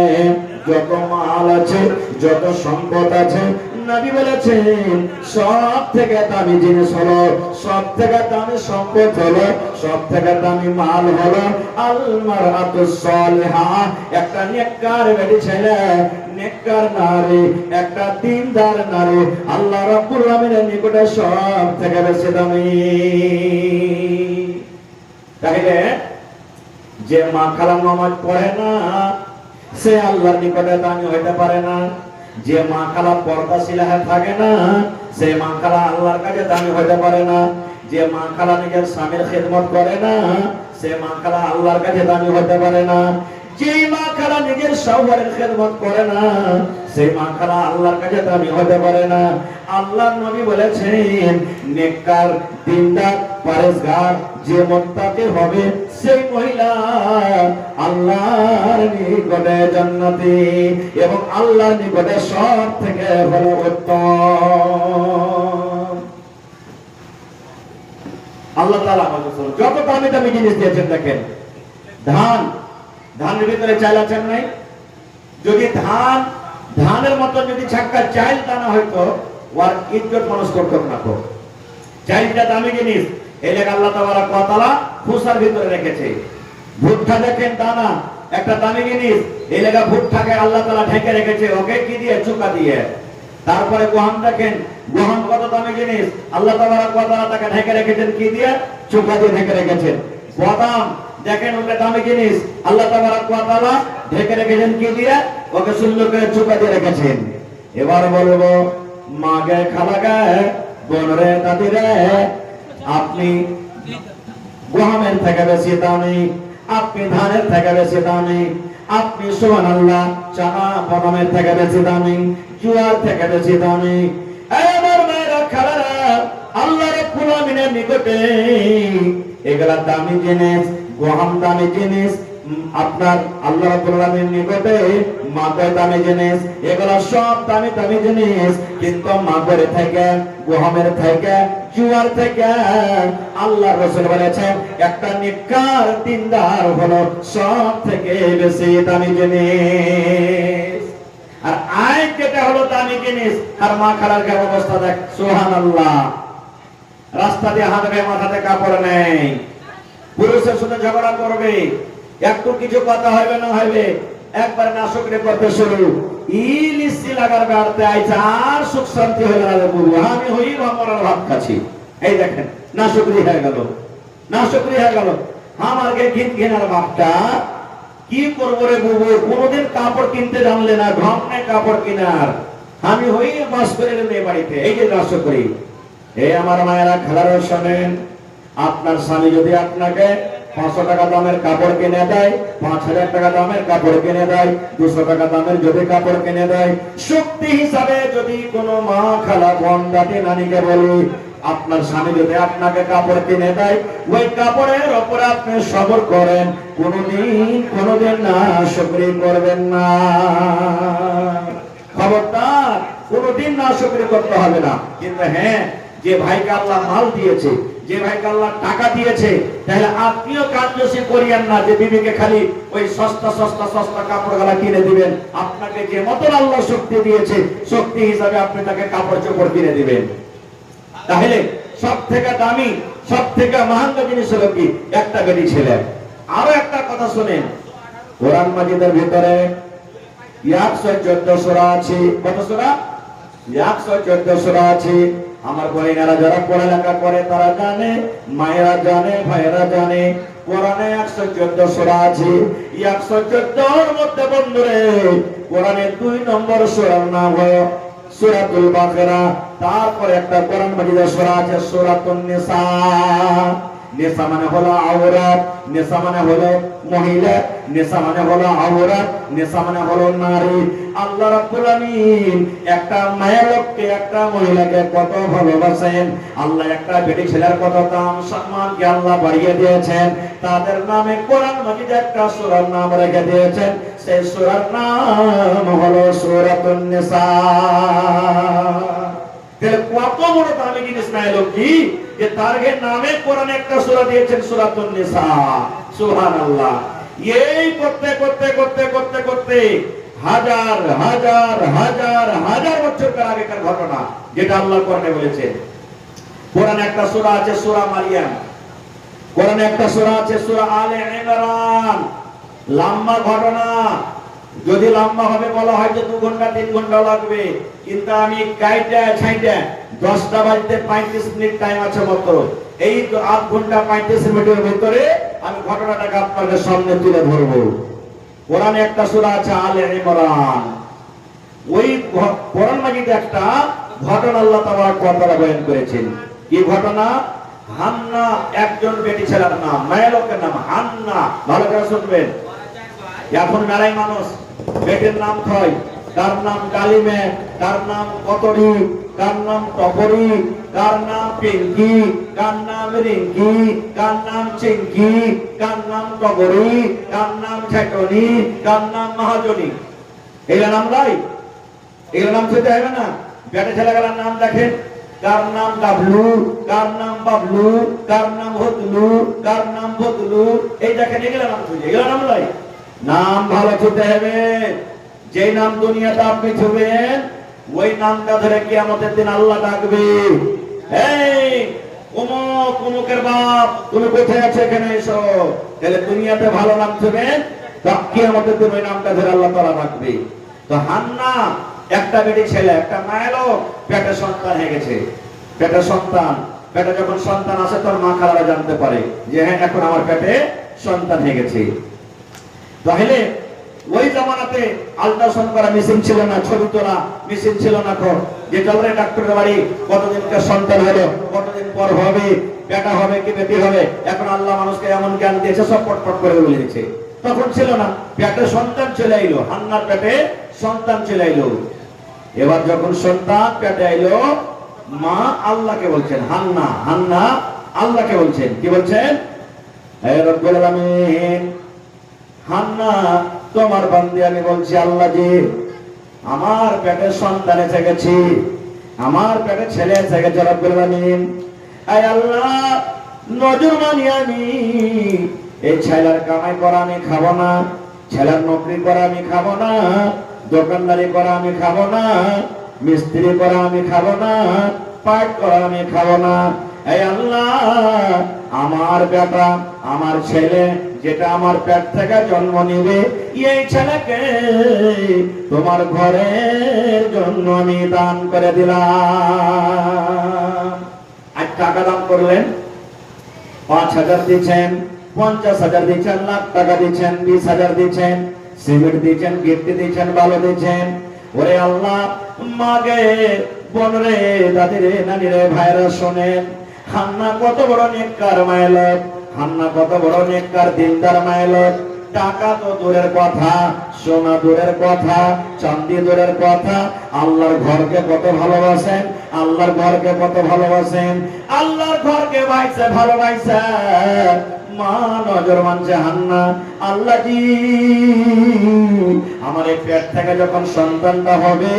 যত মাল আছে, যত সম্পদ আছে, নবী বলেছেন সব থেকে দামি জিনিস হলো, সব থেকে দামি সম্পদ হলো, সব থেকে দামি মাল হলো আল মারআতুস সালিহা, একটা নেককার বেটি ছেলে, নেককার নারী, একটা দিনদার নারী আল্লাহ রাব্বুল আলামিনের নিকটে সব থেকে বেশি দামি। তাহলে যে মা খালা নামাজ পড়ে না সে আল্লাহর নিকটে দামি হইতে পারে না। যে মা খালা পর্দাশীল হয়ে থাকে না সে মা খালা আল্লাহর কাছে দামি হইতে পারে না। যে মা খালা নিজের স্বামীর খেদমত করে না সে মা খালা আল্লাহর কাছে দামি হতে পারে না। যে মা খালা নিজের শাওয়ারের খেদমত করে না সেই মা খালা আল্লাহর কাছে দামি হতে পারে না। আল্লাহর নবী বলেছেন নেককার দিনদার পরেজগার যে মুত্তাকি হবে সেই মহিলা আল্লাহর নিকটে জান্নাতি এবং আল্লাহর নিকটে সব থেকে ভালো উত্তম। আল্লাহ তাআলা আমাদের যত দামি দামি জিনিস দিয়েছেন দেখেন, ধানের ভিতরে চাল আছেন নাই? যদি ধানের মতো যদি ছাক্কা চাল দানা হয়তো ওর ইজ্জত মানুষ করতো না। তো চালটা দামি জিনিস, এই লেগে আল্লাহ তাবারক ওয়া তাআলা খুসার ভিতরে রেখেছে। ভুট্টা দেখেন দানা একটা দামি জিনিস, এই লেগে ভুট্টাকে আল্লাহ তাআলা ঢেকে রেখেছে। ওকে কি দিয়ে? চুকা দিয়ে। তারপরে গহম দেখেন, গহম কত দামি জিনিস, আল্লাহ তাবারক ওয়া তাআলা তাকে ঢেকে রেখেছেন কি দিয়ে? চুকা দিয়ে ঢেকে রেখেছেন। বাদাম দেখেন ওটা দামি জিনিস, আল্লাহ তাবারক ওয়া তাআলা ঢেকে রেখেছেন কি দিয়ে? ওকে সুন্দর করে চুকা দিয়ে রেখেছেন। এবার বলবো মাগে খালাগে বোনরে দাদিরে আপনি গহমের থেকে বেশি দামি, আপনি ধানের থেকে বেশি দামি, আপনি সুবহানাল্লাহ চানা বাদামের থেকে বেশি দামি, জুয়ার থেকে বেশি দামি। আমার মায়েরা খালারা আল্লাহ রাব্বুল আলামিনের নিকটে এগুলা দামি জিনিস, গহম দামি জিনিস, আপনার আল্লাহ রাব্বুল আলামিনের নিকটে মাকে দামি জিনিস, এগুলা সব দামি দামি জিনিস। কিন্তু মাকের থেকে, গহমের থেকে, জুয়ার থেকে আল্লাহ রাসূল বলেছেন একটা নেককার দিনদার হলো সব থেকে বেশি দামি জিনিস। আর আয় যেটা হলো দামি জিনিস, আর মা খালার কি অবস্থা দেখ, সুবহানাল্লাহ। রাস্তা দিয়ে হাঁটবে, মাথাতে কাপড় নেই, পুরুষের সাথে ঝগড়া করবে, একটু কিছু কথা হবে না হবে একবার নাশকরে করতে শুরু, ইলিশি লাগার গাড়তে আইছে আর সুখ শান্তি হয়ে গেল। আমি হই আমার ভাত খাচ্ছি, এই দেখেন নাশকরি হয়ে গেল, নাশকরি হয়ে গেল। আমাকে ঘিনার বাপটা কি করবো রে বুবু, কোনদিন কাপড় কিনতে জানলে না, ঢং নেই কাপড় কেনার, আমি হই বাস করে মেয়ে বাড়িতে, এই যে নাশকরি। এই আমার মায়েরা খালারও শোনেন, আপনার স্বামী যদি আপনাকে 500 টাকা দামের কাপড় কিনে দেয়, 5000 টাকা দামের কাপড় কিনে দেয়, 200 টাকা দামের যদি কাপড় কিনে দেয়, শক্তি হিসাবে যদি কোনো মা খালা বোন দাদি নানিকে বলি আপনার স্বামী যদি আপনাকে কাপড় কিনে দেয়, ওই কাপড়ের ওপরে আপনি সবর করেন, কোনোদিন না শুকরি করবেন না। খবরদার কোনোদিন না শুকরি করতে হবে না। কিন্তু হ্যাঁ, যে ভাইকে আল্লাহ মাল দিয়েছে, যে ভাইকে আল্লাহ টাকা দিয়েছে, তাহলে আপনিও কার্যসী করিয়েন না যে বিবিকে খালি ওই সস্তা সস্তা সস্তা কাপড় গালা কিনে দিবেন। আপনাকে যে মতন আল্লাহ শক্তি দিয়েছে, শক্তি হিসাবে আপনি তাকে কাপড় চোপড় কিনে দিবেন। তাহলে সব থেকে দামি, সব থেকে মহাঙ্গা জিনিস হলো কি? একটা বেটি ছেলে। আরো একটা কথা শুনেন, কোরআন মাজিদের ভিতরে 114 সূরা আছে। কত সূরা? 114 সূরা আছে। আমার বোনেরা যারা পড়ালেখা করে তারা জানে, মায়েরা জানে, ভাইয়েরা জানে, কোরআনে 114 সূরা আছে। 114 মধ্যে বন্ধুরে কোরআনের 2 নম্বর সূরার নাম হলো সূরাতুল বাকারা। তারপর একটা কোরআন মাজিদের সূরা আছে সূরাতুন নিসা। নিসা মানে হলো আওরাত, নিসা মানে হলো মহিলা, নিসা মানে হলো আওরাত, নিসা মানে হলো নারী। আল্লাহ রাব্বুল আলামিন একটা মায়া লোককে, একটা মহিলাকে কত ভালোবাসেন। আল্লাহ একটা বেটি ছেলের কত দাম সম্মানকে আল্লাহ বাড়িয়ে দিয়েছেন। তাদের নামে কোরআন মাজিদে একটা সূরার নাম রেখে দিয়েছেন, সেই সূরার নাম হলো সূরাতুন নিসা। তাহলে কত বড় দামি জিনিস না এলো কি, যে তার নামে কোরআনে একটা সূরা দিয়েছেন সূরাতুন নিসা। সুবহানাল্লাহ। এই করতে করতে করতে করতে করতে হাজার হাজার হাজার হাজার বছর আগেকার ঘটনা, যেটা আল্লাহ কোরআনে বলেছেন। কোরআনে একটা সূরা আছে সূরা মারিয়াম, কোরআনে একটা সূরা আছে সূরা আলে ইমরান। লম্বা ঘটনা, যদি লম্বা হবে বলা হয় যে 2 ঘন্টা 3 ঘন্টা লাগবে, কিন্তু আমি কাইটা ছাইটা 10টা বাজতে 35 মিনিট টাইম আছে মাত্র। এই 8 ঘন্টা 35 মিনিটের ভিতরে আমি ঘটনাটাকে আপনাদের সামনে তুলে ধরবো। কোরআনে একটা সূরা আছে আলে ইমরান, ওই কোরআন মাজিদে একটা ঘটনা আল্লাহ তাবারক ওয়া তাআলা বয়ান করেছেন। কি ঘটনা? হান্না একজন বেটি ছেলের নাম, মেয়ে লোকের নাম হান্না। ভালো করে শুনবেন। এখন মেলাই মানুষ বেটির নাম হয়, কার নাম কালিমে, কার নাম কতরি, কার নাম টপরি, কার নাম পিঙ্কি, কার নাম রিঙ্কি, কার নাম চিঙ্কি, কার নাম টগরি, কার নাম ছেটনি, কার নাম মহাজনী। এগুলো নাম লাই, এগুলো নাম খেতে হবে না। বেটে ছেলেগুলোর নাম দেখেন, কার নাম ডাবলু, কার নাম বাবলু, কার নাম হতলু, কার নাম বদলু। এই দেখেন এগুলো নাম খুঁজে, এগুলো নাম লাই। নাম ভালো ছুতে হবে। যে নাম দুনিয়াতে আপনি ছুবেন ওই নামটা ধরে কিয়ামতের দিন আল্লাহ ডাকবে, এই অমুক অমুকের বাপ তুমি কোথায় আছো, এখানে এসো। তাহলে দুনিয়াতে ভালো নাম ছুবেন, কিয়ামতের দিন ওই নামটা ধরে আল্লাহ তাআলা ডাকবে। তো হান্না একটা বেটি ছেলে, একটা মায়ের লোক, পেটে সন্তান হয়ে গেছে। পেটে সন্তান, পেটে যখন সন্তান আসে তোর মা খালারা জানতে পারে যে হ্যাঁ এখন আমার পেটে সন্তান হয়ে গেছে। তাহলে ওই জামানাতে আল্ট্রাসাউন্ড করা মেশিন ছিল না, ছবি তোলা মেশিন ছিল না। যে চলরে ডাক্তারের বাড়ি কতদিনকার সন্তান হলো, কতদিন পর হবে, বেটা হবে কি বেটি হবে, এখন আল্লাহ মানুষকে এমন জ্ঞান দিয়েছে সব পটপট করে বলে দিয়েছে। তখন ছিল না, পেটে সন্তান চলে আইলো, হান্নার পেটে সন্তান চলে আইলো। এবার যখন সন্তান পেটে আইলো, মা আল্লাহকে বলছেন, হান্না হান্না আল্লাহকে বলছেন, কি বলছেন? হে রব্বুল আলামিন, হান্না তোমার বান্দি আমি বলছি আল্লাহ জি, আমার পেটে সন্তান এসে গেছি, আমার পেটে ছেলে এসে গেছে রব্বুল আলামিন। আয় আল্লাহ, নজর মানি আমি এই ছেলের কামাই করা আমি খাবো না, ছেলের নকরি করা আমি খাবো না, দোকানদারি করা আমি খাবো না, মিস্ত্রি করা আমি খাবো না, পাট করা আমি খাবো না। এই আল্লাহ, আমার বেটা আমার ছেলে যেটা আমার পেট থেকে জন্ম নিবে, এই ছেলেকে তোমার ঘরের জন্য আমি দান করে দিলাম। আজ টাকা দান করলেন, 5,000 দিচ্ছেন, 50,000 দিচ্ছেন, লাখ টাকা দিচ্ছেন, 20,000 দিচ্ছেন, সিমেন্ট দিচ্ছেন, গিফট দিচ্ছেন, ভালো দিচ্ছেন। ওরে আল্লাহ, মাগে বোনরে, দাদিরে, নানিরে, ভাইরা শোনেন, হান্না কত বড় নেককার মায়ের, হান্না কত বড় নেককার দিনদার মায়ের। টাকা তো দূরের কথা, সোনা দূরের কথা, চাঁদি দূরের কথা, আল্লাহর ঘরকে কত ভালোবাসেন, আল্লাহর ঘরকে কত ভালোবাসেন, আল্লাহর ঘরকে ভাইছে ভালোবাসে। মা নজর মানছে হান্না, আল্লাহ জি আমার এই পেট থেকে যখন সন্তানটা হবে,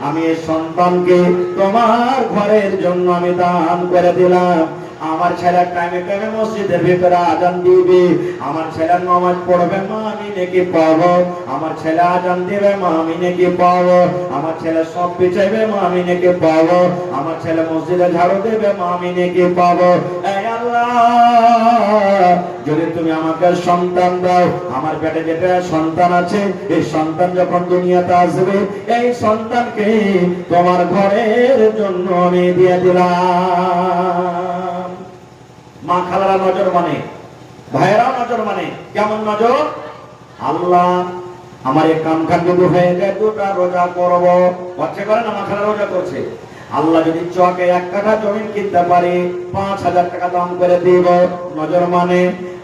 আমি এই সন্তানকে তোমার ঘরের জন্য আমি দান করে দিলাম। আমার ছেলে টাইমে টাইমে মসজিদের ভিতরে আজান দিবে, আমার ছেলে নামাজ পড়বে, মা আমি নাকি পাবো, আমার ছেলে আজান দিবে, মা আমি নাকি পাবো, আমার ছেলে সব বিছাইবে, মা আমি নাকি পাবো, আমার ছেলে মসজিদে ঝাড়ু দেবে, মা আমি নাকি পাবো। এই আল্লাহ, যদি তুমি আমাকে সন্তান দাও, আমার পেটে যেটা সন্তান আছে, এই সন্তান যখন দুনিয়াতে আসবে, এই সন্তানকে তোমার ঘরের জন্য আমি দিয়ে দিলাম। মা খালারা নজর মানে, ভাইয়েরাও নজর মানে। কেমন নজর? আল্লাহ আমার এই কাম খান যদি হয়ে যায় 2টা রোজা করবো, হচ্ছে করে না, মা খালা রোজা করছে। আল্লাহ যদি চকে 1 কাঠা জমি কিনতে পারি, 5,000 টাকা দাম করে দিব, নজর মানে।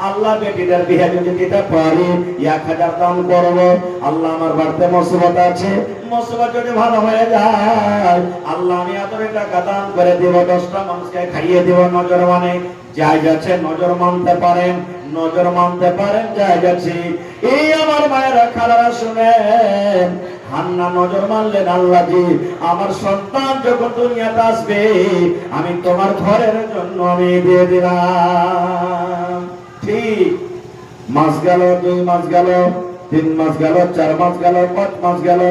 আল্লাহ বেটিটার বিয়ে যদি দিতে পারি, 1,000 দাম করবো। আল্লাহ আমার বাড়িতে মুসিবত আছে, মুসিবত যদি ভালো হয়ে যায়, আল্লাহ আমি এত টাকা দান করে দিব, 10টা মানুষকে খাইয়ে দিব, নজর মানে। যাই যাচ্ছে নজর মানতে পারেন, নজর মানতে পারেন, যাই যাচ্ছি। এই আমার মায়েরা খালারা শুনেন, হান্না নজর মানলেন, আল্লাহ জি আমার সন্তান যখন দুনিয়াতে আসবে, আমি তোমার ঘরের জন্য আমি দিয়ে দিলাম। ঠিক মাস গেল, 2 মাস গেল, 3 মাস গেল, 4 মাস গেল, 5 মাস গেল,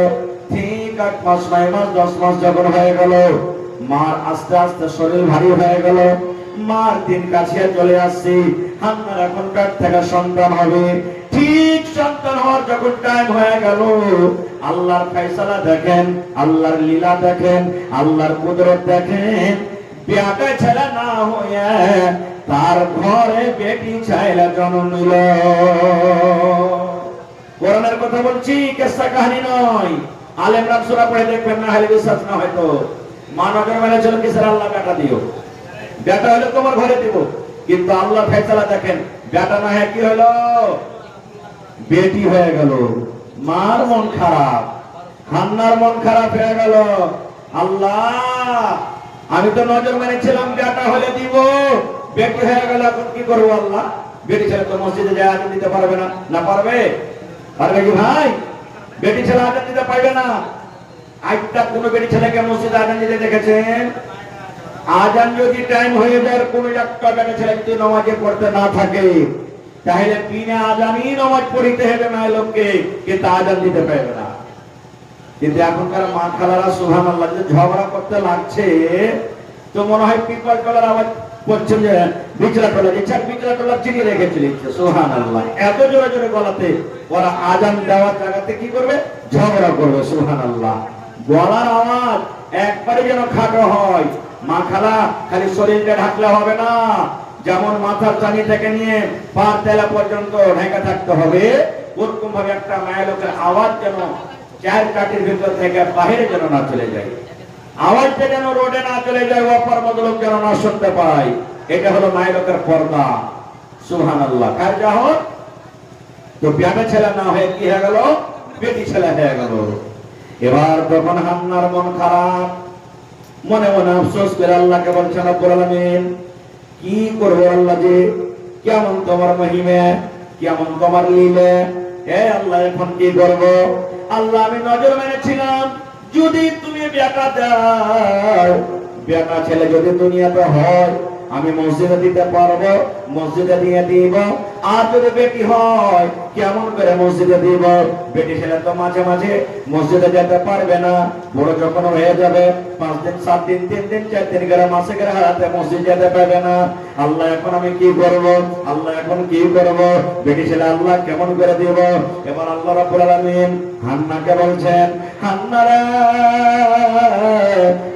ঠিক 8 মাস, 9 মাস, 10 মাস যখন হয়ে গেল, মার আস্তে আস্তে শরীর ভারী হয়ে গেল, মার দিন কাছে চলে আসছি। হান্নার এখন পেট থেকে সন্তান হবে। ঠিক সন্তান হওয়ার যখন টাইম হয়ে গেল, আল্লাহর ফয়সালা দেখেন, আল্লাহর লীলা দেখেন, আল্লাহর কুদরত দেখেন। বিয়াটা ছেলে না হয়ে তার ঘরে বেটি ছেলে জন্ম নিল। কোরআনের কথা বলছি, কিসসা কাহিনী নয়। আলেমরা সূরা পড়ে দেখবেন, না হলে বিশ্বাস না হয়তো। মানবের মেলে ছিল কিসের, আল্লাহ বেটা দিও, বেটা হলে তোমার ঘরে দিব। কিন্তু আল্লাহ ফয়সালা দেখেন, বেটা না হয় কি হলো, বেটি হয়ে গেল। মার মন খারাপ, হান্নার মন খারাপ হয়ে গেল। আল্লাহ, আমি তো নজর মেরেছিলাম বেটা হলে দিব, বেটি হয়ে গেল, এখন কি করবো আল্লাহ? বেটি ছেলে তো মসজিদে যায় আজান দিতে পারবে না। না পারবে? পারবে কি ভাই? বেটি ছেলে আজান দিতে পারবে না। আজটা কোন বেটি ছেলেকে মসজিদে আজান দিতে দেখেছেন? আজান যদি টাইম হয়ে যায়, কোন একটা বেটি ছেলে যদি নামাজে পড়তে না থাকে, তাহলে বিনা আজানই নামাজ পড়িতে হবে মায়ের লোককে, কিন্তু আজান দিতে পারবে না। কিন্তু এখনকার মা খালারা সুবহানাল্লাহ যে ঝগড়া করতে লাগছে, তো মনে হয় পিপল টলার আওয়াজ করছেন যে বিচলা টলার, ইচ্ছা বিচলা টলার চিনি রেখেছিলেন। সুবহানাল্লাহ, এত জোরে জোরে গলাতে ওরা আজান দেওয়ার জায়গাতে কি করবে, ঝগড়া করবে। সুবহানাল্লাহ, গলার আওয়াজ একবারে যেন খাটো হয়। মা খালা খালি শরীরটা ঢাকলে হবে না, যেমন মাথার চানি থেকে নিয়ে পা তেলা পর্যন্ত ঢেকে থাকতে হবে, ওরকম ভাবে একটা মায়ের লোকের আওয়াজ যেন চার কাঠির ভিতর থেকে বাহিরে যেন না চলে যায়, আওয়াজটা যেন রোডে না চলে যায়, অপর মতলব যেন না শুনতে পায়। এটা হলো মায়ের লোকের পর্দা। সুবহানাল্লাহ। কার যা হোক, তো বিয়াটা ছেলে না হয়ে কি হয়ে গেল, বেটি ছেলে হয়ে গেল। এবার তখন হান্নার মন খারাপ, মনে মনে আফসোস করে আল্লাহকে বলছেন, রব্বুল আলামিন, কি করবো আল্লাহ, যে কেমন তোমার মহিমা, কেমন তোমার লীলা, হে আল্লাহ এখন কি করব? আল্লাহ, আমি নজর মেরেছিলাম, যদি তুমি বেটা দাও, বেটা ছেলে যদি দুনিয়াতে হয়, আমি মসজিদে দিতে পারবো, মসজিদে দিয়ে দিব। আর যদি বেটি হয়, কেমন করে মসজিদে দিব? বেটি ছেলে তো মাঝে মাঝে মসজিদে যেতে পারবে না, বড় যখন হয়ে যাবে 5 দিন 7 দিন 3 দিন 4 দিন করে মাসে করে হারাতে মসজিদ যেতে পারবে না। আল্লাহ, এখন আমি কি করব? আল্লাহ, এখন কি করব? বেটি ছেলে আল্লাহ কেমন করে দিব? এবার আল্লাহ রাব্বুল আলামিন হান্নাকে বলছেন, হান্না রে,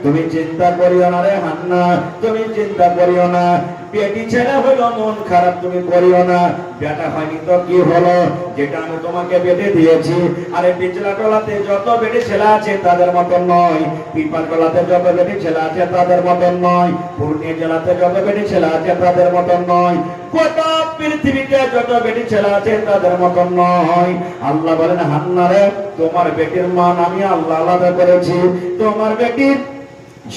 তুমি চিন্তা করিও না রে হান্না, তুমি চিন্তা করিও না। বেটি ছেলে হইল মন খারাপ তুমি করিও না। বেটা হয়নি তো কি হলো, যেটা আমি তোমাকে বেটে দিয়েছি। আরে পিছলা টলাতে যত বেটি ছেলে আছে তাদের মতন নয়, পিপাল টলাতে যত বেটি ছেলে আছে তাদের মতন নয়, পূর্ণিয়া জেলাতে যত বেটি ছেলে আছে তাদের মতন নয়, গোটা পৃথিবীতে যত বেটি ছেলে আছে তাদের মতন নয়। আল্লাহ বলেন, হান্না রে, তোমার বেটির মান আমি আল্লাহ আলাদা করেছি, তোমার বেটির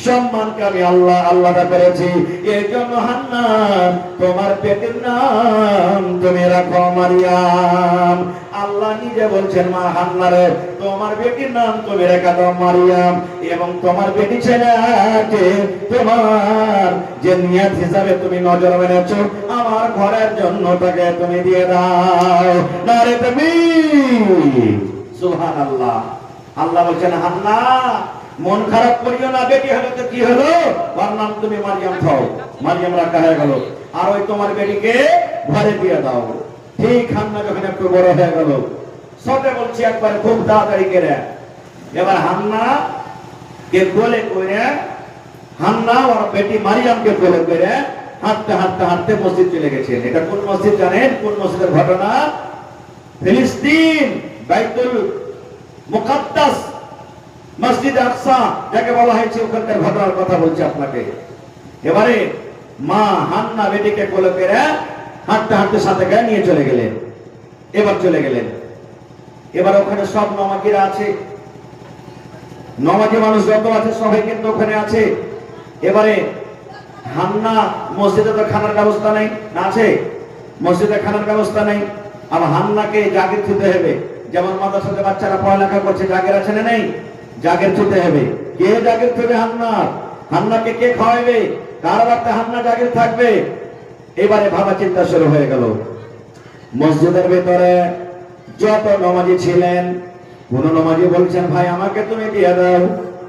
সম্মানকে আমি আল্লাহ আলাদা করেছি। এই জন্য হান্না, তোমার বেটির নাম তুমি রাখো মারিয়াম। আল্লাহ নিজে বলছেন, মা হান্না রে, তোমার বেটির নাম তুমি রেখে দাও মারিয়াম, এবং তোমার বেটি ছেলেকে তোমার যে নিয়ত হিসাবে তুমি নজর মেনেছো, আমার ঘরের জন্য তাকে তুমি দিয়ে দাও। নারে তাকবীর, সুবহানাল্লাহ। আল্লাহ বলছেন, হান্না, মন খারাপ করিও না, বেটি হলো তো কি হলো, ওর নাম তুমি মারিয়াম খাও, মারিয়াম রাখা হয়ে গেল। আর ওই তোমার বেটিকে ঘরে দিয়ে দাও। ঠিক হান্না যখন একটু বড় হয়ে গেল, সবে বলছি একবারে খুব তাড়াতাড়ি করে, এবার হান্না কে কোলে করে, হান্না ওর বেটি মারিয়ামকে কোলে করে হাঁটতে হাঁটতে হাঁটতে মসজিদ চলে গেছেন। এটা কোন মসজিদ জানেন? কোন মসজিদের ঘটনা? ফিলিস্তিন বাইতুল মুকাদ্দাস মসজিদ আকসা যাকে বলা হয়েছে, ওখানকার ঘটনার কথা বলছি আপনাকে। এবারে মা হান্না বেটিকে কোলে করে হাঁটতে হাঁটতে সাথে করে নিয়ে চলে গেলেন। এবার চলে গেলেন, এবার ওখানে সব নমাজিরা আছে, নমাজি মানুষ যত আছে সবাই কিন্তু ওখানে আছে। এবারে হান্না, মসজিদে তো খানার ব্যবস্থা নেই, না আছে? মসজিদে খানার ব্যবস্থা নেই। আর হান্নাকে জাগির থুতে হবে, যেমন মাদ্রাসাতে বাচ্চারা পড়ালেখা করছে, জাগের আছে না নেই? জাগের থুতে হবে। কে জাগের থুবে? হান্না। হান্নাকে কে খাওয়াবে? কার বাড়িতে হান্না জাগির থাকবে? এবারে ভাবা চিন্তা শুরু হয়ে গেল। মসজিদের ভিতরে যত নমাজি ছিলেন, কোন নমাজি বলছেন, ভাই আমাকে তুমি দিয়ে দাও,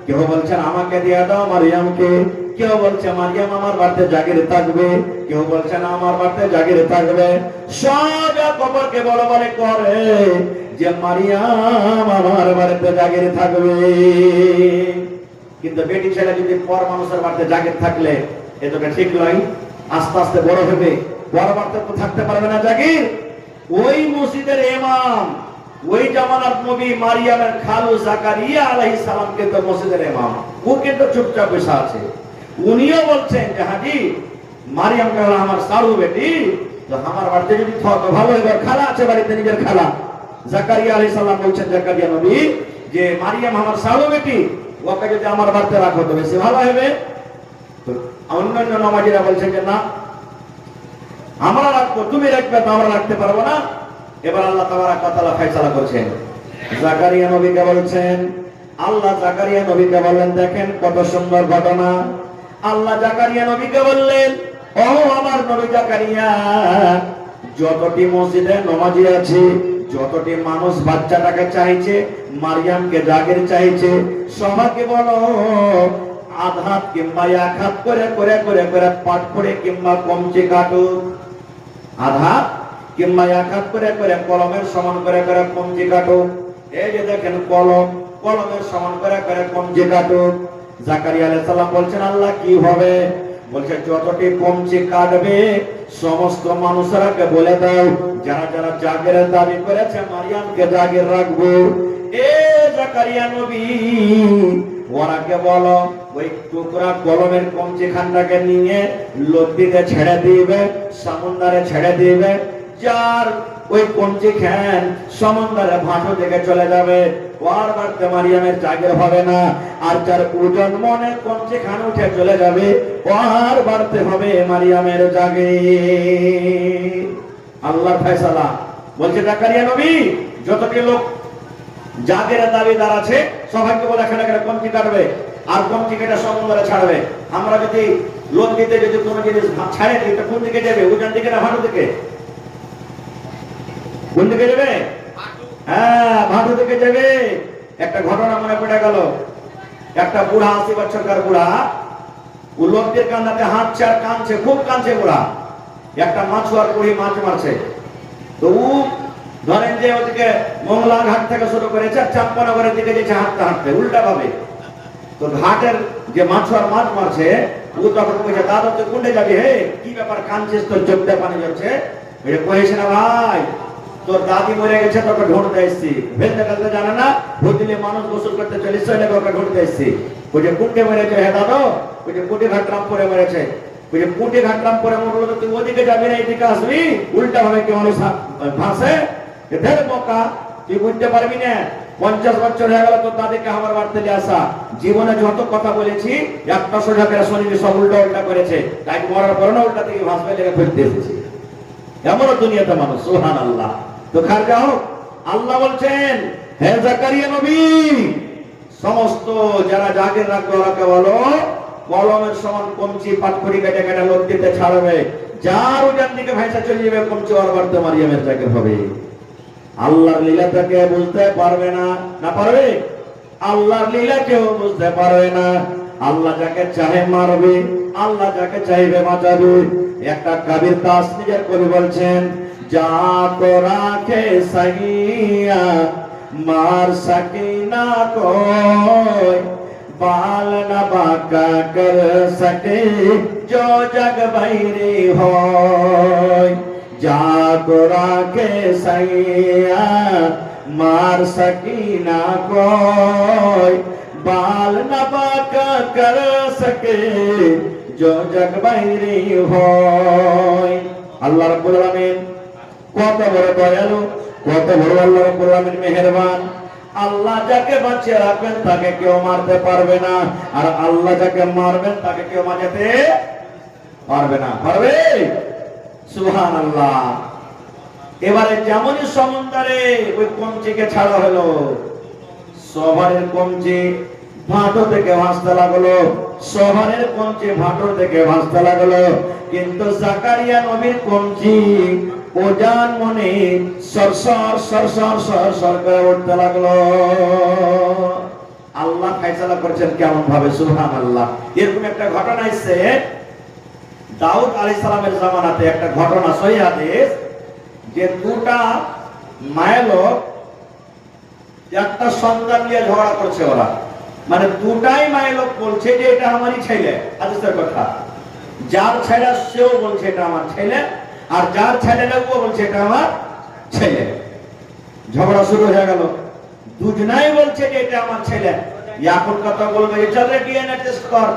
কেউ বলছেন আমাকে দিয়ে দাও মারিয়ামকে, কেউ বলছে মারিয়াম আমার বাড়িতে জাগির থাকবে, কেউ বলছেন আমার বাড়িতে জাগির থাকবে। সব এক অপরকে বলা বলে করে যে মারিয়াম আমার বাড়িতে জাগির থাকবে। কিন্তু বেটি ছেলে যদি পর মানুষের বাড়িতে জাগির থাকলে এটা ঠিক নয়, আস্তে আস্তে বড় হবে, বড় বাড়িতে তো থাকতে পারবে না জাগির। ওই মসজিদের ইমাম, ওই জামানার নবী মারিয়ামের খালু জাকারিয়া আলাইহিস সালাম কিন্তু মসজিদের ইমাম, ও কিন্তু চুপচাপ বসে আছে। উনিও বলছেন যে হাজি মারিয়াম কে আমার সারু বেটি, তো আমার বাড়িতে যদি থাকতো ভালো। এবার খালা আছে বাড়িতে, নিজের খালা জাকারিয়া আলাইহিস সালাম বলছেন জাকারিয়া নবী যে মারিয়াম আমার সারু বেটি, ওকে যদি আমার বাড়িতে রাখো তো বেশি ভালো হবে। তো অন্যান্য নমাজিরা বলছেন যে না, আমরা রাখবো, তুমি রাখবে তো আমরা রাখতে পারবো না। এবার আল্লাহ তাবারাক ওয়া তাআলা ফয়সালা করছেন। জাকারিয়া নবীকে বলছেন, আল্লাহ জাকারিয়া নবীকে বললেন, দেখেন কত সুন্দর ঘটনা। আল্লাহ জাকারিয়া নবীকে বললেন, ও আমার নবী জাকারিয়া, যতটি মসজিদে নমাজি আছে, যতটি মানুষ বাচ্চাটাকে চাইছে, মারিয়ামকে জাগির চাইছে, সবাইকে বলো আধ হাত কিংবা এক হাত করে করে করে করে পাঠ করে কিংবা কমচে কাটুক, আধা কিংবা এক হাত করে করে কলমের সমান করে করে কমচে কাটুক। এই যে দেখেন কলম, কলমের সমান করে করে কমচে কাটুক। জাকারিয়া আলাইহিস সালাম বলছেন, আল্লাহ কি হবে? বলছে যতটি কমচে কাটবে সমস্ত মানুষরাকে বলে দাও, যারা যারা জাগির দাবি করেছে মারিয়ামকে জাগির রাখবো। এ জাকারিয়া নবী, ওরাকে বলো ওই টুকরা কলমের কমচি খানটাকে নিয়ে নদীতে ছেড়ে দিবে, সমুদ্রে ছেড়ে দিবে। যার ওই কমচি খান সমুদ্রে ভাসো থেকে চলে যাবে, আর বাড়তে মারিয়ামের জাগির হবে না। আর যার ওজন মনে কমচি খান উঠে চলে যাবে, আর বাড়তে হবে মারিয়ামের জাগির। আল্লাহর ফয়সালা। বলছে জাকারিয়া নবী, যতটি লোক যাদের দাবিদার আছে সবাইকে বলে এখানে কমচি কাটবে, আর কমচি কেটে সমুদ্রে ছাড়বে। আমরা যদি লোক দিতে যদি কোনো জিনিস ছাড়ে দিই, কোন দিকে যাবে? ওজন দিকে না ভাটু দিকে? কোন দিকে যাবে? হ্যাঁ, ভাটু দিকে যাবে। একটা ঘটনা মনে পড়ে গেল। একটা বুড়া, 80 বছরকার বুড়া, ও লোকদের কান্নাতে হাঁটছে আর কাঁদছে, খুব কাঁদছে বুড়া। একটা মাছুয়ার কুড়ি মাছ মারছে, তো ধরেন যে ওদিকে মংলা ঘাট থেকে শুরু করেছে, চাম্পানগরের দিকে যেছে হাঁটতে হাঁটতে উল্টা ভাবে। তো ঘাটের যে মাছুয়ার মাছ মারছে, ও তখন কইছে, দাদা তুই কোনটা যাবি? হে কি ব্যাপার, কাঁদছিস? তোর চোখে পানি যাচ্ছে। কয়েছে না ভাই, তোর দাদি মরে গেছে, তোকে ঢুঁড়তে এসছি। ফেলতে ফেলতে জানে না, ভুতিলে মানুষ গোসল করতে চলিস, ওকে ঢুঁড়তে এসছি। ওই কুটে মেরেছে। হে দাদা, ওই যে কুটি ঘাটরাম করে মেরেছে। ওই যে কুটি ঘাটরাম করে মরলো, তুই ওদিকে যাবি না, এদিকে আসবি। উল্টা ভাবে কি মানুষ ভাসে? এদের বোকা, তুই বুঝতে পারবি না। 50 বছর হয়ে গেল তোর দাদিকে আমার বাড়িতে নিয়ে আসা। জীবনে যত কথা বলেছি একটা সোজা করে শুনিনি, সব উল্টা উল্টা করেছে। তাই মরার পর না উল্টা থেকে ভাসবে লেগে ফেলতে এসেছি। এমনও দুনিয়াতে মানুষ, সুবহানাল্লাহ। তো খার যাও, আল্লাহ বলছেন, হে জাকারিয়া নবী, সমস্ত যারা জাগির রাখবে ওরাকে বলো কলমের সমান কমচি পাটখড়ি কেটে কেটে লোক দিতে ছাড়বে। যার ওজান দিকে ভাইসা চলে যাবে কমচি, ওর বাড়িতে মারিয়ামের জাগির হবে। আল্লাহর লীলাটাকে বুঝতে পারবে না, না পারবে? আল্লাহর লীলা কেউ বুঝতে পারবে না। আল্লাহ যাকে চাহে মারবে, আল্লাহ যাকে চাইবে বাঁচাবে। একটা কবির দাস নিজের কবি বলছেন, যা তো রাখে সহিয়া মার সকিনা কোই, बाल न बाका कर सके जो जग बैरी हो, जागो राखे सैया मार सकी ना कोई, बाल न बाका कर सके जो जग बैरी हो। अल्लाह रब्बुल आलामीन কত বড় দয়ালু, কত বড় আল্লাহ রব্বুল আলামিন মেহেরবান। আল্লাহ যাকে বাঁচিয়ে রাখবেন তাকে কেউ মারতে পারবে না, আর আল্লাহ যাকে মারবেন তাকে কেউ বাঁচাতে পারবে না। পারবে? সুবহানাল্লাহ। এবারে যেমনই সমুদ্রে ওই কঞ্চিকে ছাড়া হলো, সবারের কঞ্চি ভাটো থেকে ভাসতে লাগলো, সবারের কঞ্চি ভাটোর থেকে ভাসতে লাগলো। কিন্তু জাকারিয়া নবীর কঞ্চি ওজান মনে সরসর সরসর সরসর করে উঠতে লাগলো। আল্লাহ ফয়সালা করেছেন কেমন ভাবে, সুবহানাল্লাহ। এরকম একটা ঘটনা এসেছে দাউদ আলাইহিস সালামের জামানাতে, একটা ঘটনা সহিহ হাদিস, যে দুটা মায়ের লোক একটা সন্তান নিয়ে ঝগড়া করছে ওরা, মানে দুটাই মায়ের লোক বলছে যে এটা আমারই ছেলে। হাদিসের কথা, যার ছেলে সেও বলছে এটা আমার ছেলে, আর যার ছেলে ও বলছে এটা আমার ছেলে। ঝগড়া শুরু হয়ে গেল, দুজনাই বলছে যে এটা আমার ছেলে। এখন কথা বলবে চলে ডিএনএ টেস্ট কর,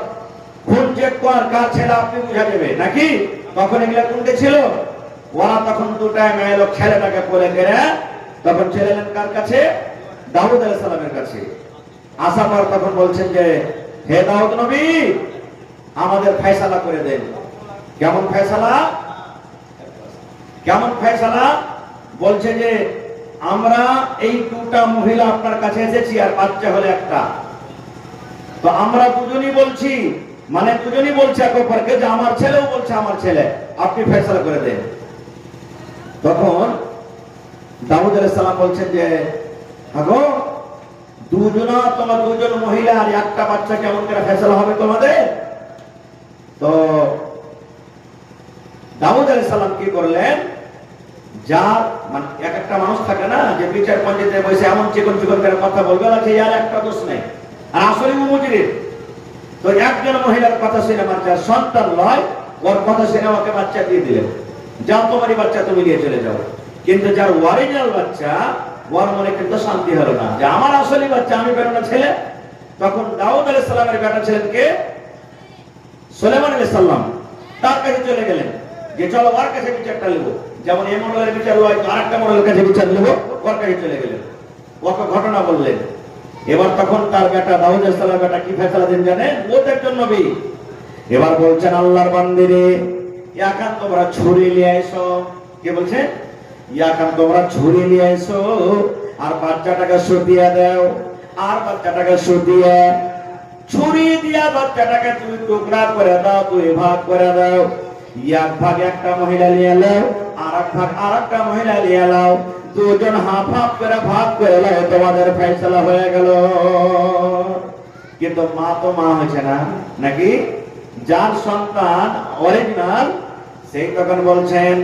খুন চেক কর, কার ছেলে আপনি বুঝা দেবে নাকি? তখন এগুলা কোনটা ছিল? ওরা তখন দুটাই মেয়ে লোক ছেলেটাকে বলে গেলে তখন ছেলে কার কাছে? দাউদ আলাইহিস সালামের কাছে। আসার পর তখন বলছেন যে হে দাউদ নবী, আমাদের ফয়সালা করে দেন। কেমন ফয়সালা? কেমন ফয়সালা? বলছে যে আমরা এই দুটা মহিলা আপনার কাছে এসেছি, আর বাচ্চা হলে একটা, তো আমরা দুজনই বলছি, মানে দুজনই বলছে একে অপরকে যে আমার ছেলেও বলছে আমার ছেলে, আপনি ফয়সালা করে দেন। তখন দাউদ আলাইহিস সালাম বলছেন যে আগো দুজনা, তোমার দুজন মহিলা আর একটা বাচ্চা, কেমন করে ফয়সালা হবে তোমাদের? তো দাউদ আলাইহিস সালাম কি করলেন, যার মানে এক একটা মানুষ থাকে না যে বিচার পঞ্চায়েতে বসে এমন চিকন চিকন করে কথা বলবে যে ইয়ার একটা দোষ নেই, আর আসলে মুজরিম। তো একজন মহিলার কথা শুনে আমার যার সন্তান নয়, ওর কথা শুনে আমাকে বাচ্চা দিয়ে দিলেন, যাও তোমারই বাচ্চা তুমি নিয়ে চলে যাও। কিন্তু যার অরিজিনাল বাচ্চা, ওর মনে কিন্তু শান্তি হলো না যে আমার আসলে বাচ্চা, আমি বেরো না ছেলে। তখন দাউদ আলাইহিস সালামের বেটা ছিলেন কে? সুলাইমান আলাইহিস সালাম। তার কাছে চলে গেলেন যে চলো ওর কাছে বিচারটা নেব, যেমন এই মডেলের বিচার হয় আরেকটা মডেলের কাছে বিচার নেব, ওর কাছে চলে গেলেন, ওকে ঘটনা বললেন। এবার তখন তার বেটা দাউদ আলাইহিস সালামের বেটা কি ফয়সালা দেন জানেন? ওদের জন্য নবী। এবার বলছেন আল্লাহর বান্দিরে, এখন তোমরা ছুরি নিয়ে এসো। কে বলছে? এখন তোমরা ছুরি নিয়ে এসো, আর বাচ্চাটাকে শুটিয়ে দাও, আর বাচ্চাটাকে শুটিয়ে ছুরি দিয়া বাচ্চাটাকে দুই টুকরা করে দাও, দুই ভাগ করে দাও। এক ভাগ একটা মহিলা নিয়ে নাও, আর এক ভাগ আর একটা মহিলা নিয়ে নাও, দুজন হাফ হাফ করে ভাগ করে নাও, তোমাদের ফয়সালা হয়ে গেল। কিন্তু মা তো মা হয়েছে না নাকি? যার সন্তান অরিজিনাল, সেই তখন বলছেন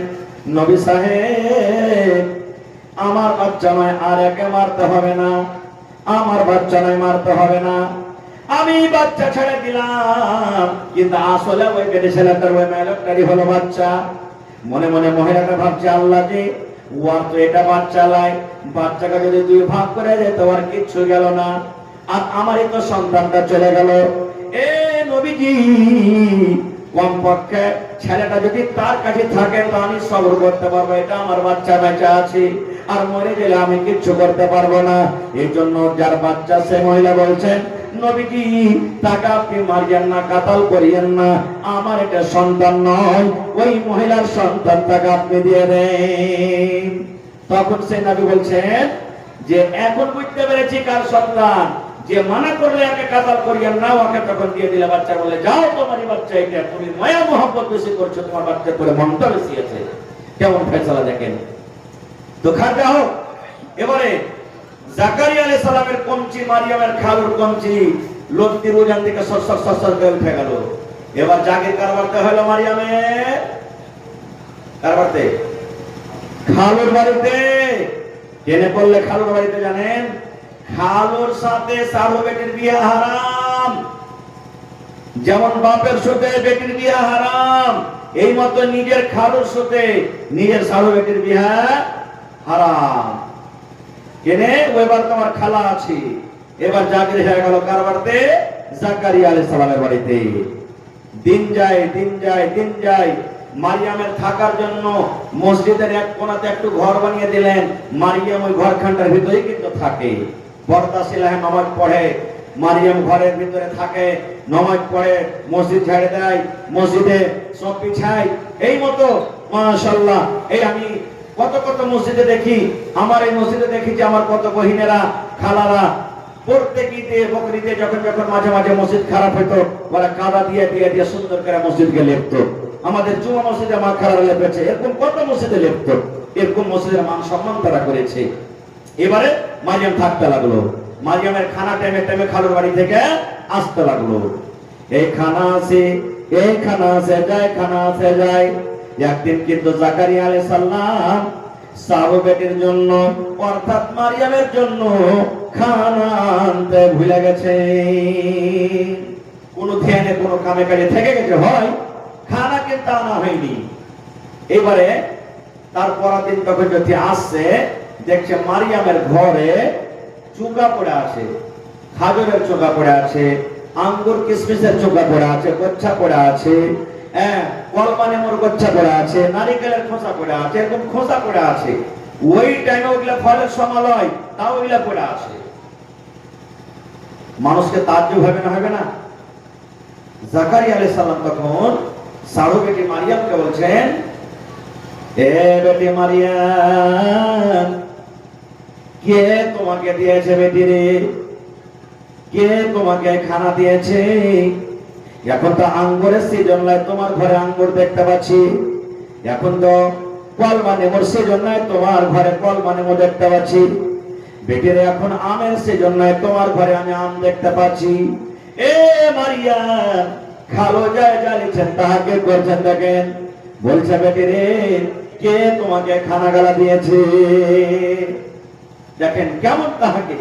নবী সাহেব, আমার বাচ্চা নয় আর একে মারতে হবে না, আমার বাচ্চা নয় মারতে হবে না, আমি বাচ্চা ছেড়ে দিলাম, কিন্তু আসলে ওই বেটে ছেলেটার ওই মেয়েটারই হলো বাচ্চা। মনে মনে মহিলাটা ভাবছে আল্লাহ যে ওর তো এটা বাচ্চা লাই, বাচ্চাকে যদি দুই ভাগ করে যেত আর কিচ্ছু গেল না, আর আমারই তো সন্তানটা চলে গেল। এ নবীজি, কমপক্ষে ছেলেটা যদি তার কাছে থাকে তো আমি সবর করতে পারবো, এটা আমার বাচ্চা বেঁচে আছে, আর মরে গেলে আমি কিচ্ছু করতে পারবো না। এই জন্য যার বাচ্চা সে মহিলা বলছেন নবীজি, তাকে আপনি মারিয়েন না, কাতাল করিয়েন না, আমার এটা সন্তান নয়, ওই মহিলার সন্তান তাকে আপনি দিয়ে দেন। তখন সে নবী বলছেন যে এখন বুঝতে পেরেছি কার সন্তান, যে মানা করলে একে কাতাল করিয়েন না, ওকে তখন দিয়ে দিলে বাচ্চা, বলে যাও তোমারই বাচ্চা এটা, তুমি মায়া মোহাম্মত বেশি করছো, তোমার বাচ্চা করে মনটা বেশি আছে। কেমন ফয়সালা দেখেন তো। খাতে হোক এবারে জাকারিয়া আলাইহিস সালামের কমচি, মারিয়ামের খালুর কমচি লত্তির ওজন থেকে সরসর সরসর করে উঠে গেল। এবার জাগির কারবারতে হলো মারিয়ামের, কারবারতে খালুর বাড়িতে। কেনে পড়লে খালুর বাড়িতে জানেন? খালুর সাথে সারু বেটির বিয়ে হারাম, যেমন বাপের সাথে বেটির বিয়ে হারাম, এই মতো নিজের খালুর সাথে নিজের সারু বেটির বিয়ে হারাম। কেনে? এবার তোমার খালা আছে। এবার জাগির হয়ে গেল কার বাড়িতে? জাকারিয়া আলাইহিস সালামের বাড়িতে। দিন যায় দিন যায় দিন যায়, মারিয়ামের থাকার জন্য মসজিদের এক কোণাতে একটু ঘর বানিয়ে দিলেন। মারিয়াম ওই ঘরখানটার ভিতরেই কিন্তু থাকে, পর্দা সিলাহে নামাজ পড়ে, মারিয়াম ঘরের ভিতরে থাকে, নামাজ পড়ে, মসজিদ ছেড়ে দেয়, মসজিদে সব পিছায়। এই মতো মাশাআল্লাহ, এই আমি কত কত মসজিদে দেখি, আমার এই মসজিদে দেখি যে আমার কত বহিনেরা, খালারা প্রত্যেক ঈদে বকরিদে যখন যখন মাঝে মাঝে মসজিদ খারাপ হতো, ওরা কাদা দিয়ে দিয়ে দিয়ে সুন্দর করে মসজিদকে লেপতো। আমাদের জুমা মসজিদে মা খালারা লেপেছে, এরকম কত মসজিদে লেপতো। এরকম মসজিদের মান সম্মান তারা করেছে। এবারে মারিয়াম থাকতে লাগলো, মারিয়ামের খানা টাইমে টাইমে খালুর বাড়ি থেকে আসতে লাগলো। এই খানা আছে, এই খানা আছে যায়, খানা আছে যায়। একদিন কিন্তু জাকারিয়া আলাইহিস সালাম সারো বেটির জন্য অর্থাৎ মারিয়ামের জন্য খানা আনতে ভুলে গেছে। কোন ধ্যানে কোন কামে কাজে থেকে গেছে, হয় খানা কিন্তু আনা হয়নি। এবারে তার পরের দিন তখন যদি আসছে, দেখছে মারিয়ামের ঘরে চুগা পড়ে আছে, খাজরের চোগা পড়ে আছে, আঙ্গুর কিশমিশের চোগা পড়ে আছে, গোচ্ছা পড়ে আছে, কলমা লেবুর গোচ্ছা পড়ে আছে, নারিকেলের খোসা পড়ে আছে, এরকম খোসা পড়ে আছে। ওই টাইমে ওগুলা ফলের সমালয়, তাও ওগুলা পড়ে আছে। মানুষকে তাজ্জুব হবে না, হবে না? জাকারিয়া আলাইহিস সালাম তখন সারো বেটি মারিয়ামকে বলছেন, এ বেটি মারিয়াম, কে তোমাকে দিয়েছে বেটি রে? কে তোমাকে খানা দিয়েছে? এখন তো আঙ্গুরের সিজন নয়, তোমার ঘরে আঙ্গুর দেখতে পাচ্ছি। এখন তো কলমা লেবুর সিজন নয়, তোমার ঘরে কলমা লেবু দেখতে পাচ্ছি। বেটিরে এখন আমের সিজন নয়, তোমার ঘরে আমি আম দেখতে পাচ্ছি। এ মারিয়াম, খালো যায় জ্বালিয়েছেন তাহাকে করছেন দেখেন। বলছে বেটিরে, কে তোমাকে খানা গালা দিয়েছে? দেখেন কেমন তাহাকে।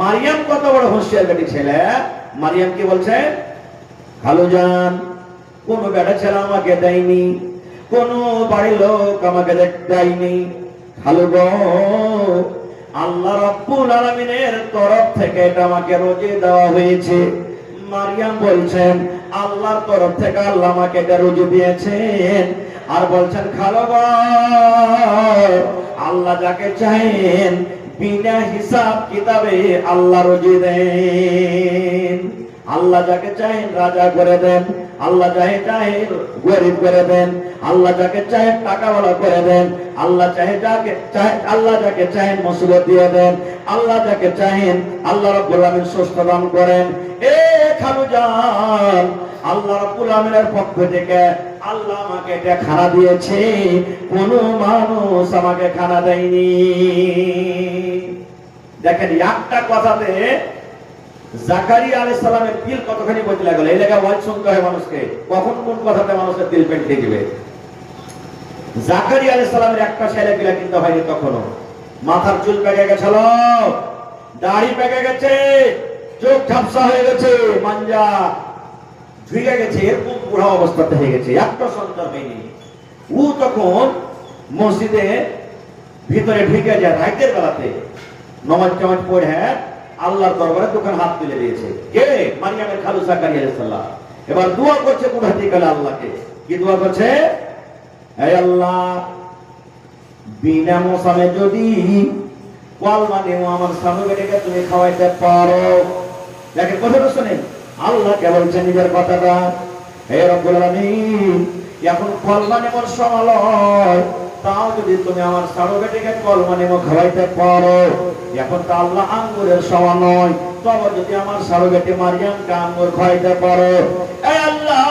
মারিয়াম কত বড় হুঁশিয়ার বেটি ছেলে। মারিয়াম কি বলছে? খালু জান, কোন বেটা ছেলে আমাকে দেয়নি, কোন বাড়ির লোক আমাকে দেয়নি। খালু গো, আল্লাহ রাব্বুল আলামিনের তরফ থেকে এটা আমাকে রোজে দেওয়া হয়েছে। মারিয়াম বলছেন, আল্লাহর তরফ থেকে আল্লাহ আমাকে এটা রোজে দিয়েছেন। আর বলছেন, খালু গো, আল্লাহ যাকে চাহেন বিনা হিসাব কিতাবে আল্লাহ রোজে দেন। আল্লাহ যাকে চাহেন রাজা করে দেন, আল্লাহ যাকে চাহেন গরিব করে দেন, আল্লাহ যাকে চাহেন টাকাওয়ালা করে দেন, আল্লাহ যাকে চাহেন মুসিবত দিয়ে দেন, আল্লাহ যাকে চাহেন আল্লাহ রাব্বুল আলামিন সুস্থ দান করেন। এ খালু জান, আল্লাহ রাব্বুল আলামিনের পক্ষ থেকে আল্লাহ আমাকে এটা খানা দিয়েছে, কোন মানুষ আমাকে খানা দেয়নি। দেখেন একটা কথাতে জাকারিয়া আলাইহিস সালামের দিল কতখানি বদলে গেল। এই লেখা ওয়াজ শুনতে হয় মানুষকে, কখন কোন কথাতে মানুষের দিল পেটে দিবে। জাকারিয়া আলাইহিস সালামের একটা ছেলে গিলা কিন্তু হয়নি তখনও। মাথার চুল পেকে গেছিল, দাড়ি পেকে গেছে, চোখ ঝাপসা হয়ে গেছে, মাঞ্জা ঝুঁকে গেছে, এরকম বুড়া অবস্থাতে হয়ে গেছে, একটা সন্তান হয়নি। ও তখন মসজিদে ভিতরে ঢুকে যায় রাতের বেলাতে, নামাজ টামাজ পড়ে আল্লাহর দরবারে দোকান হাত তুলে দিয়েছে। কে? মারিয়ামের খালু জাকারিয়া আলাইহিস সালাম। এবার দোয়া করছে বুড়াটি কালে আল্লাহকে। কি দোয়া করছে? হে আল্লাহ, বিনা মৌসুমে যদি কলমা লেবু আমার সামনে বেটাকে তুমি খাওয়াইতে পারো। দেখেন কথাটা শুনেন, আল্লাহকে বলছে নিজের কথাটা, হে রব্বুল আলামিন, এখন কলমা লেবুর সময়, তাও যদি তুমি আমার সারো বেটিকে কলমা লেবু খাওয়াইতে পারো। এখন তো আল্লাহ আঙ্গুরের সময় নয়, তবে যদি আমার সারো বেটি মারিয়ামকে আঙ্গুর খাওয়াইতে পারো। এ আল্লাহ,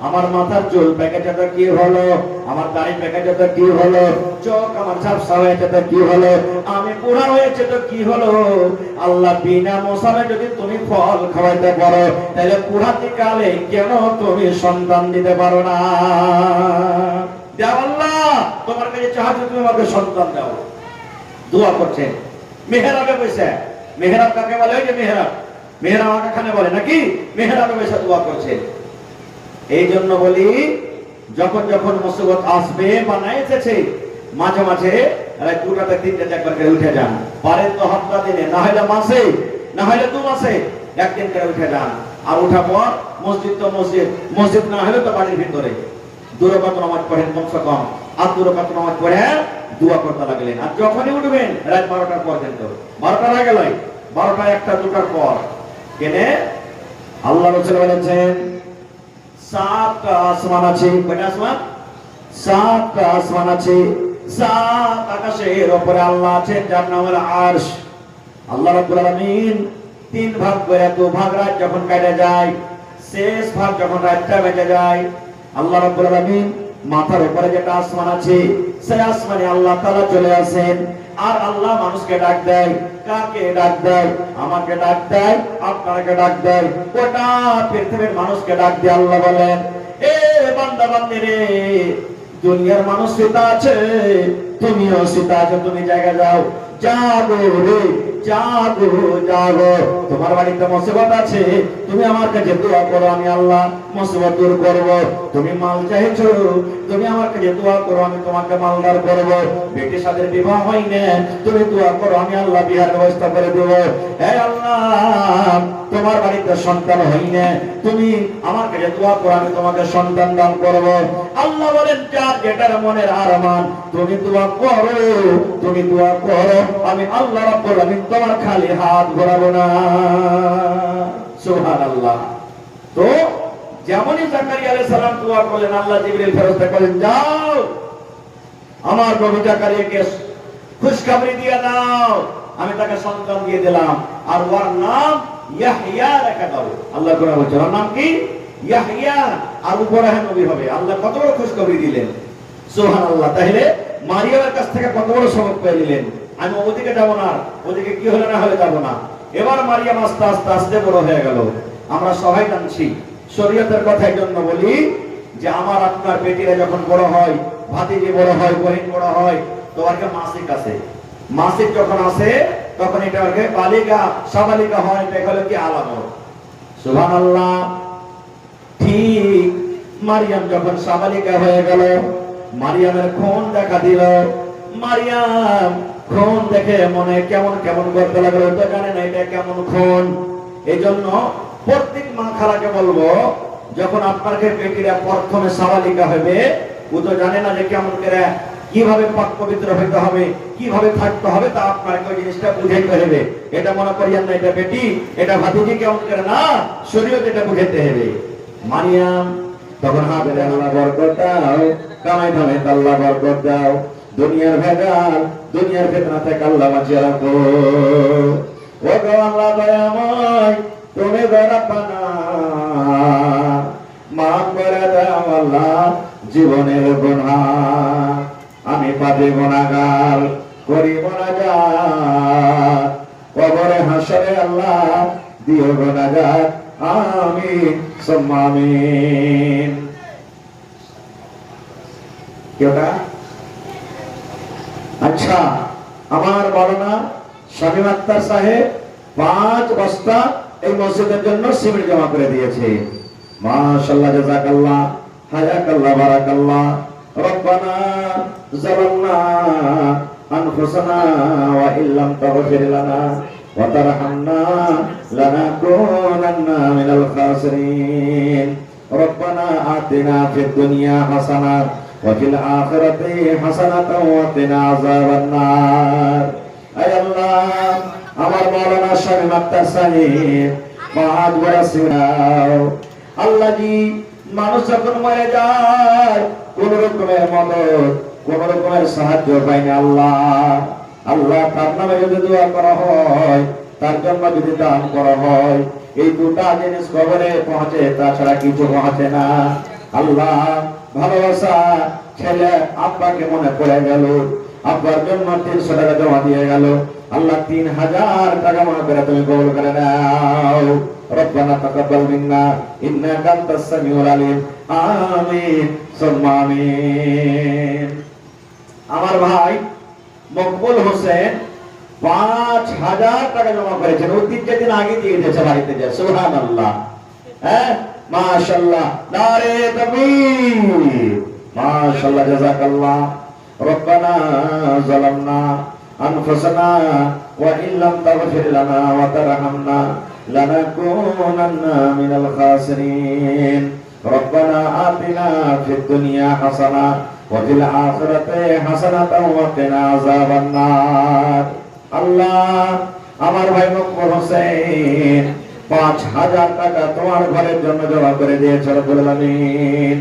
আমার মাথার চুল প্যাকেটে তো কি হলো, আমার দাড়ি প্যাকেটে তো কি হলো, চোখ আমার ঝাপসা হয়েছে তো কি হলো, আমি বুড়া হয়েছে তো কি হলো। আল্লাহ, বিনা মৌসুমে যদি তুমি ফল খাওয়াইতে পারো, তাহলে বুড়াতি কালে কেন তুমি সন্তান দিতে পারো না? দেও আল্লাহ, তোমার কাছে চাচ্ছি তুমি আমাকে সন্তান দাও। দোয়া করছেন মেহরাবে বসে। মেহরাব কাকে বলে? ওই যে মেহরাব, মেহরাব এখানে বলে নাকি, মেহরাবে বসে দোয়া করছেন। এই জন্য বলি, যখন যখন মুসিবত আসবে বা না এসেছে, মাঝে মাঝে দুটাতে তিনটে একবার করে উঠে যান। পারেন তো হপ্তাহ দিনে, না হলে মাসে, না হলে 2 মাসে একদিন করে উঠে যান। আর উঠা পর মসজিদ তো মসজিদ, মসজিদ না হলে তো বাড়ির ভিতরে 2 রাকাত নামাজ পড়েন, কমসে কম 2 রাকাত নামাজ পড়ে দোয়া করতে লাগলেন। আর যখনই উঠবেন রাত 12টার পর, কিন্তু 12টার আগে নয়, 12টা 1টা 2টার পর। কেনে আল্লাহ রাসূল বলেছেন, 7টা আসমান আছে। কয়টা আসমান? 7টা আসমান আছে। 7 আকাশের উপরে আল্লাহ আছেন, যার নাম হলো আরশ। আল্লাহ রাব্বুল আলামিন 3 ভাগ করে, 2 ভাগ রাত যখন কেটে যায়, শেষ ভাগ যখন রাতটা বেজে যায়, আল্লাহ রাব্বুল আলামিন মাথার উপরে যেটা আসমান আছে, সেই আসমানে আল্লাহ তাআলা চলে আসেন। আর আল্লাহ মানুষকে ডাক দেয়। কাকে ডাক দেয়? আমাকে ডাক দেয়, আপনাকে ডাক দেয়, গোটা পৃথিবীর মানুষকে ডাক দিয়ে আল্লাহ বলেন, এ বান্দা বান্দি রে, দুনিয়ার মানুষ সীতা আছে, তুমিও সীতা আছো, তুমি জায়গা যাও, জাগো রে জাগো জাগো। তোমার বাড়িতে মুসিবত আছে, তুমি আমার কাছে দোয়া করো, আমি আল্লাহ মুসিবত দূর করব। তুমি মাল চাইছো, তুমি আমার কাছে দোয়া করো, আমি তোমাকে মালদার করব। বেটির সাথে বিবাহ হয় না, তুমি দোয়া করো, আমি আল্লাহ বিয়ার ব্যবস্থা করে দেব। হে আল্লাহ, তোমার বাড়িতে সন্তান হয় না, তুমি আমার কাছে দোয়া করো, আমি তোমাকে সন্তান দান করব। আল্লাহ বলেন, যার যেটার মনের আরমান, তুমি দোয়া করো, তুমি দোয়া করো, আমি আল্লাহ রাব্বুল আলামিন তোমার খালি হাত ঘোরাবো না। সুবহানাল্লাহ। তো যেমনই জাকারিয়া আলাইহিস সালাম দোয়া করলেন, আল্লাহ জিবরিল ফেরেশতা বলেন, যাও আমার নবী জাকারিয়াকে খুশখবরি দিয়ে দাও, আমি তাকে সন্তান দিয়ে দিলাম, আর ওর নাম ইয়াহইয়া রেখে দাও। আল্লাহ কোরআনে বলছেন, ওর নাম কি? ইয়াহইয়া, আর উপরে নবী হবে। আল্লাহ কত বড় খুশখবরি দিলেন। সুবহানাল্লাহ। তাহলে মারিয়ামের কাছ থেকে কত বড় সবক পেয়ে নিলেন। আমি ওদিকে যাব না, ওদিকে কি হলে না হলে যাব না। এবার মারিয়াম আস্তে আস্তে আস্তে বড় হয়ে গেল। আমরা সবাই জানছি, শরীয়তের কথা এই জন্য বলি যে আমার আপনার বেটিরা যখন বড় হয়, ভাতিজি বড় হয়, বোন বড় হয়, তো আরকে মাসিক আছে। মাসিক যখন আসে তখন এটাকে বালিকা সাবালিকা হয়, এটা হলো কি আলামত। সুবহানাল্লাহ। ঠিক মারিয়াম যখন সাবালিকা হয়ে গেল, মারিয়ামের খুন দেখা দিল। মারিয়াম খুন দেখে মনে কেমন কেমন করতে লাগলো, তো জানে না এটা কেমন খুন। এই জন্য প্রত্যেক মা খালাকে বলবো, যখন আপনাকে বেটিরা প্রথমে সাবালিকা হবে, ও তো জানে না যে কেমন করে কিভাবে পাক পবিত্র হইতে হবে, কিভাবে থাকতে হবে, তা আপনাকে ওই জিনিসটা বুঝাইতে হবে। এটা মনে করিয়েন না এটা বেটি, এটা ভাতিজি, কেমন করে না, শরীয়ত এটা বুঝাইতে হবে। মারিয়াম তখন হাতে আল্লাহ বরকত দাও, কামাই ধামে আল্লাহ বরকত দাও, দুনিয়ার ভেজাল, দুনিয়ার ফিতনা থেকে আল্লাহ বাঁচিয়ে রাখো। ও গো আল্লাহ দয়াময়, তুমি দয়াবানা, মাফ করে দাও আল্লাহ জীবনের গুনাহ। আমি পাপী গুনাহগার, করি গুনাহগার, কবরে হাসরে আল্লাহ দিও গুনাহগার, আমিন সুম্মা আমিন। কেউটা আচ্ছা, আমার মাওলানা শামীম আক্তার সাহেব 5 বস্তা এই মসজিদের জন্য সিমেন্ট জমা করে দিয়েছে। মাশাআল্লাহ, জাযাকাল্লাহ, হায়াকাল্লাহ, বারাকাল্লাহ। রব্বানা যালামনা আনফুসানা ওয়া ইল্লাম তাগফির লানা ওয়া তারহামনা লানাকুনান্না মিনাল খাসিরিন। রব্বানা আতিনা ফিদ দুনিয়া হাসানাহ ওয়া ফিল আখিরাতি হাসানাতাও ওয়া কিনা আযাবান নার। আয় আল্লাহ, আমার মাওলানা শামীম আক্তার সাহেব 5 বরস আল্লাহ জি, মানুষ যখন মরে যায় কোন রকমের মদদ, কোন রকমের সাহায্য পায় না। আল্লাহ তার নামে যদি দোয়া করা হয়, তার জন্য যদি দান করা হয়, এই দুটা জিনিস কবরে পৌঁছে, তাছাড়া কিছু পৌঁছে না। আল্লাহ ভালোবাসা, ছেলে আব্বাকে মনে পড়ে গেল, আব্বার জন্য 300 টাকা জমা দিয়ে গেল। আল্লাহ 3000 টাকা মনে করে তুমি কবুল করে নাও। রব্বানা তাকাব্বাল মিন্না ইন্নাকা আনতাস সামিউল আলিম, আমিন সুম্মা আমিন। আমার ভাই মকবুল হোসেন 5000 টাকা জমা করেছেন, ও 3 দিন আগে দিয়ে দিয়েছে বাড়িতে যায়। সুবহানাল্লাহ, হ্যাঁ মাশাআল্লাহ, নারে তাকবীর, মাশাআল্লাহ, জাযাকাল্লাহ। রব্বানা যালামনা আনফুসানা ওয়া ইল্লাম তাগফির লানা ওয়া তারহামনা লানাকুনান্না মিনাল খাসিরিন। রব্বানা আতিনা ফিদ দুনিয়া হাসানাহ ওয়া ফিল আখিরাতি হাসানাতাও ওয়া কিনা আযাবান নার। আল্লাহ, আমার ভাই মকবুল হোসেন 5000 টাকা তোমার ঘরের জন্য জমা করে দিয়েছে রব্বুল আলামিন।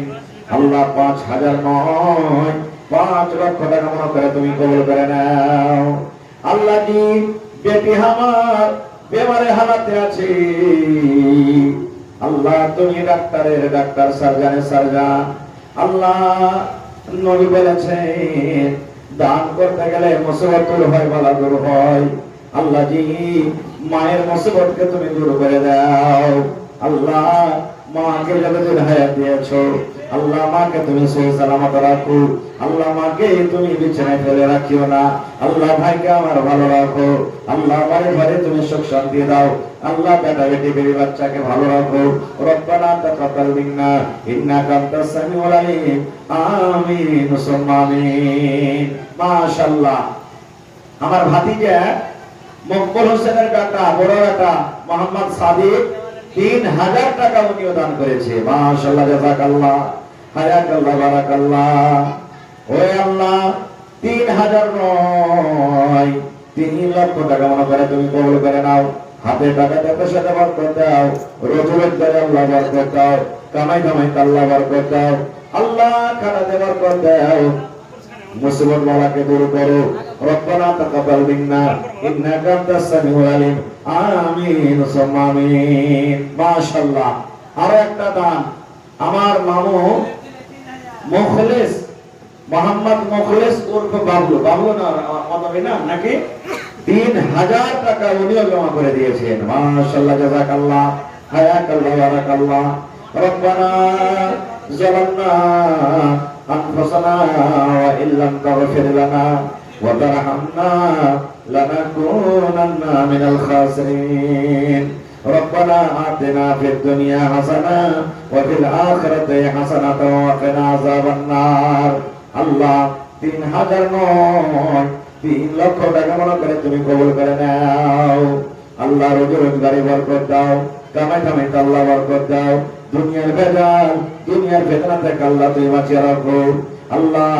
আল্লাহ 5000 নয়, 5 লক্ষ টাকা মনে করে তুমি কবুল করে নাও। আল্লাহ জি, বেটি আমার বেমারে হালাতে আছে, আল্লাহ তুমি ডাক্তারের ডাক্তার, সার্জনের সার্জন। আল্লাহ নবী বলেছেন দান করতে গেলে মুসিবত দূর হয়, বালা দূর হয়। আল্লাহ জি, মায়ের মুসিবতকে তুমি দূর করে দাও। আল্লাহ মাকে যতদিন হায়াত দিয়েছো, আল্লাহ মাকে তুমি সহি সালামত রাখো, আল্লাহ মাকে তুমি বিছানায় ফেলে রাখিও না, আল্লাহ ভাইকে আমার ভালো রাখো, আল্লাহ ঘরে ঘরে তুমি সুখ শান্তি দাও, আল্লাহ বেটা বেটি বেবি বাচ্চাকে ভালো রাখো। রব্বানা তাকাব্বাল মিন্না ইন্নাকা আনতাস সামিউল আলিম। আমিন সুম্মা আমিন। মাশাআল্লাহ। আমার ভাতিজা মকবুল হোসেনের বেটা বড় বেটা মোহাম্মদ সাদিক 3000 টাকা উনিও দান করেছে। মাশাআল্লাহ, জাযাকাল্লাহ, হায়াকাল্লাহ, বারাকাল্লাহ। ওই আল্লাহ 3000 নয় 3 লক্ষ টাকা মনে করে তুমি কবুল করে নাও। হাতে টাকা দেওয়ার সাথে বরকত দাও, রোজগার করে আল্লাহ বরকত দাও, কামাই কামাই আল্লাহ বরকত দাও, আল্লাহ খানাতে বরকত দাও, মুসিবত বালাকে দূর করো। রব্বানা তাকাব্বাল মিন্না ইন্নাকা আনতাস সামিউল আলিম। আমিন সুম্মা আমিন। মাশাআল্লাহ। আর একটা দান আমার মামু মুখলিস মোহাম্মদ মুখলিস উর্ফ বাবলু, বাবলু না মানবী না নাকি, 3000 টাকা উনিও জমা করে দিয়েছেন। মাশাআল্লাহ, জাযাকাল্লাহ, হায়াকাল্লাহ, বারাকাল্লাহ। রব্বানা যালামনা আনফুসানা ওয়া ইল্লাম তাগফির লানা ওয়া তারহামনা লানাকুনান্না মিনাল খাসিরিন। রব্বানা আতিনা ফিদ দুনিয়া হাসানা ওয়া ফিল আখিরাতি হাসানাতাও ওয়া কিনা আযাবান নার। আল্লাহ 3000 নয় 3 লক্ষ টাকা মনে করে তুমি কবুল করে নাও। আল্লাহ রোজগারে বরকত দাও, কামাই কামাই আল্লাহ বরকত দাও, দুনিয়ার ভেজাল দুনিয়ার ফিতনা থেকে আল্লাহ তুমি বাঁচিয়ে রাখো। আল্লাহ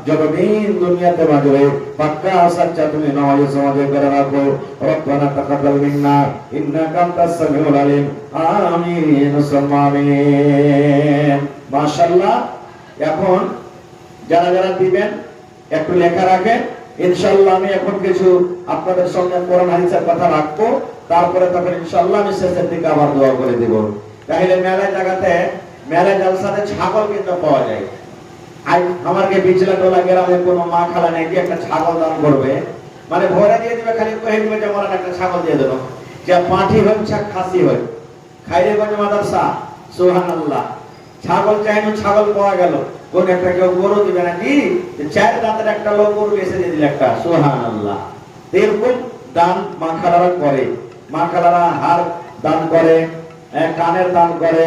যতদিন দুনিয়াতে বাঁচবে পাক্কা সচ্চা তুমি নামাজে সমাজে করে রাখো। রব্বানা তাকাব্বাল মিন্না ইন্নাকা আনতাস সামিউল আলিম। আমিন সুম্মা আমিন। মাশাআল্লাহ। এখন যারা যারা দিবেন একটু লেখা রাখেন। ইনশাআল্লাহ আমি এখন কিছু আপনাদের সঙ্গে কোরআন হাদিসের কথা রাখবো, তারপরে তখন ইনশাআল্লাহ আমি শেষের দিকে আবার দোয়া করে দেব। তাহলে মেলায় জায়গাতে মেলায় জলসাতে ছাগল কিন্তু পাওয়া যায়। আমাকে বিচলা টোলা গ্রামে কোনো মা খালা নেই যে একটা ছাগল দান করবে, মানে ভরে দিয়ে দিবে, খালি কহে দিবে যে আমার একটা ছাগল দিয়ে দেবো, যে পাঁঠি হোক খাসি হোক। খাইরেগঞ্জ মাদ্রাসা সুবহানাল্লাহ, ছাগল চাইনো ছাগল পাওয়া গেল, কোন একটা কেউ গরু দিবে নাকি, 4 দাঁতের একটা লোক গরু এসে দিয়ে দিল একটা। সুবহানাল্লাহ। এরকম দান মা খালারা করে। মা খালারা হার দান করে, কানের দান করে,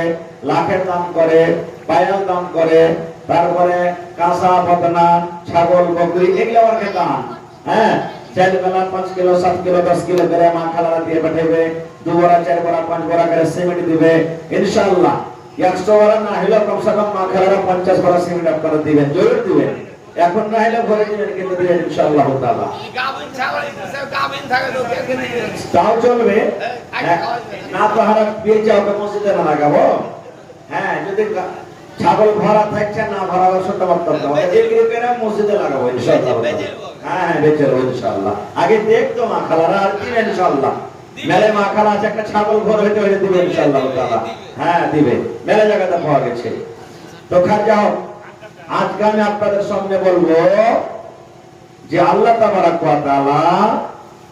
লাখের দান করে, পায়েল দান করে, তারপরে কাঁচা বদনা ছাগল বকরি এগুলো ওরকে দান। হ্যাঁ, 4 বেলা 5 কিলো 7 কিলো 10 কিলো করে মা খালারা দিয়ে পাঠাবে। 2 বড়া 4 বড়া 5 বড়া করে সিমেন্ট দিবে ইনশাআল্লাহ। 100 বড়া না হলে কমসে কম মা খালারা 50 বড়া সিমেন্ট আপনারা দিবেন, জরুর দিবেন। এখন না হলে ঘরে দিবেন, কিন্তু দিবেন ইনশাআল্লাহ তাআলা। তাও চলবে না, তো হারা পেয়ে যাও মসজিদে না লাগাবো। হ্যাঁ, যদি ছাগল ভরা থাকছে না ভরা অবস্থাটা বর্তমান মসজিদে লাগাবো ইনশাআল্লাহ। হ্যাঁ, বেঁচে রো ইনশাআল্লাহ। আগে দেখতো মা খালারা আর দিবেন ইনশাআল্লাহ। মেলে মা খালা আছে একটা ছাগল ঘর হইতে হইতে দিবে ইনশাআল্লাহ তাআলা। হ্যাঁ, দিবে, মেলে জায়গাতে পাওয়া গেছে। তো খা যাও, আজকে আমি আপনাদের সামনে বলবো যে আল্লাহ তাবারাক ওয়া তাআলা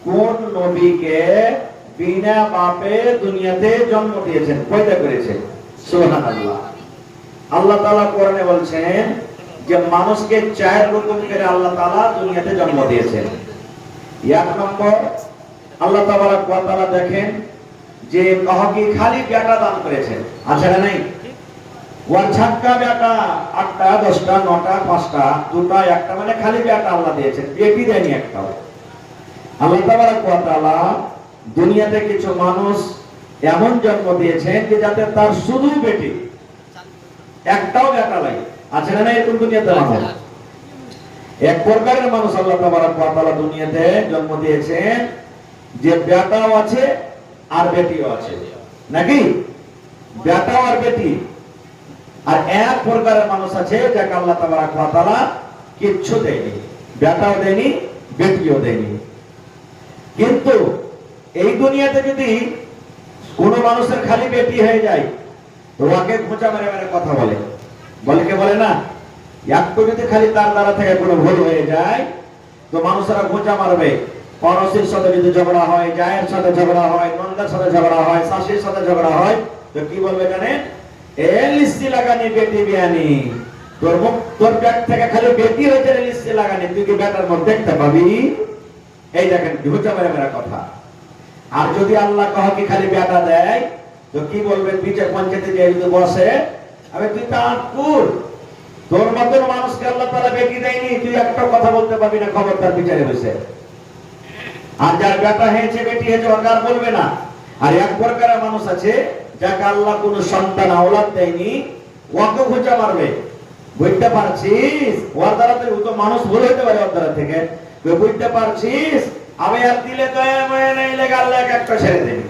কোন নবীকে বিনা পাপে দুনিয়াতে জন্ম দিয়েছেন, পয়দা করেছেন। সুবহানাল্লাহ। আল্লাহ তাআলা কোরআনে বলছেন যে মানুষকে 4 রকম করে আল্লাহ তাআলা দুনিয়াতে জন্ম দিয়েছেন। 1 নম্বর, আল্লাহ তাবারাক ওয়া তাআলা দেখেন যে কাউকে খালি বেটা দান করেছেন, আছে না নাই? ওয়ার ছাক্কা বেটা 8টা 10টা 9টা 5টা 2টা 1টা, মানে খালি বেটা আল্লাহ দিয়েছেন, বেটি দেয়নি একটাও। আল্লাহ তাবারাক ওয়া তাআলা দুনিয়াতে কিছু মানুষ এমন জন্ম দিয়েছেন যে যাতে তার শুধু বেটি, একটাও বেটা নাই, আছে না নাই? এরকম দুনিয়াতে মানুষ, এক প্রকারের মানুষ আল্লাহ তাবারাক ওয়া তাআলা দুনিয়াতে জন্ম দিয়েছেন যে বেটাও আছে আর বেটিও আছে, নাকি? বেটাও আর বেটি। আর এক প্রকারের মানুষ আছে যাকে আল্লাহ তাবারাক ওয়া তাআলা কিচ্ছু দেয়নি, বেটাও দেয়নি বেটিও দেয়নি। কিন্তু এই দুনিয়াতে যদি কোন মানুষের খালি বেটি হয়ে যায় তো ওকে খোঁচা মেরে মেরে কথা বলে, বলে কে বলে না, একটু যদি খালি তার দ্বারা থেকে কোনো ভুল হয়ে যায় তো মানুষেরা খোঁচা মারবে। পড়োশির সাথে যদি ঝগড়া হয়, জায়ের সাথে ঝগড়া হয়, নন্দার সাথে ঝগড়া হয়, শাশুড়ির সাথে ঝগড়া হয়, তো কি বলবে জানেন? এ লিস্টি লাগানি বেটি বিয়ানি, তোর মুখ তোর ব্যাগ থেকে খালি বেটি হয়েছে লিস্টি লাগানি, তুই কি বেটার মুখ দেখতে পাবি? এই দেখেন ঢুচা মেরে মেরা কথা। আর যদি আল্লাহ কহ কি খালি বেটা দেয়, তো কি বলবেন? বিচার পঞ্চায়েতে যে যদি বসে, আরে তুই তো আটকুর, তোর মতন মানুষকে আল্লাহ তাআলা বেটি দেয়নি, তুই একটা কথা বলতে পারবি না, খবরদার বিচারে বসে। আর যার বেটা হয়েছে বেটি হয়েছে ওকে আর বলবে না। আর এক প্রকারের মানুষ আছে যাকে আল্লাহ কোন সন্তান আওলাদ দেয়নি, ওকে ঘুচা মারবে। বুঝতে পারছিস? ওর দ্বারা তো মানুষ ভুল হইতে পারে, ওর দ্বারা থেকে তুই বুঝতে পারছিস? আমি আর দিলে তো নেই লেগে আল্লাহ একটা ছেড়ে দেবে,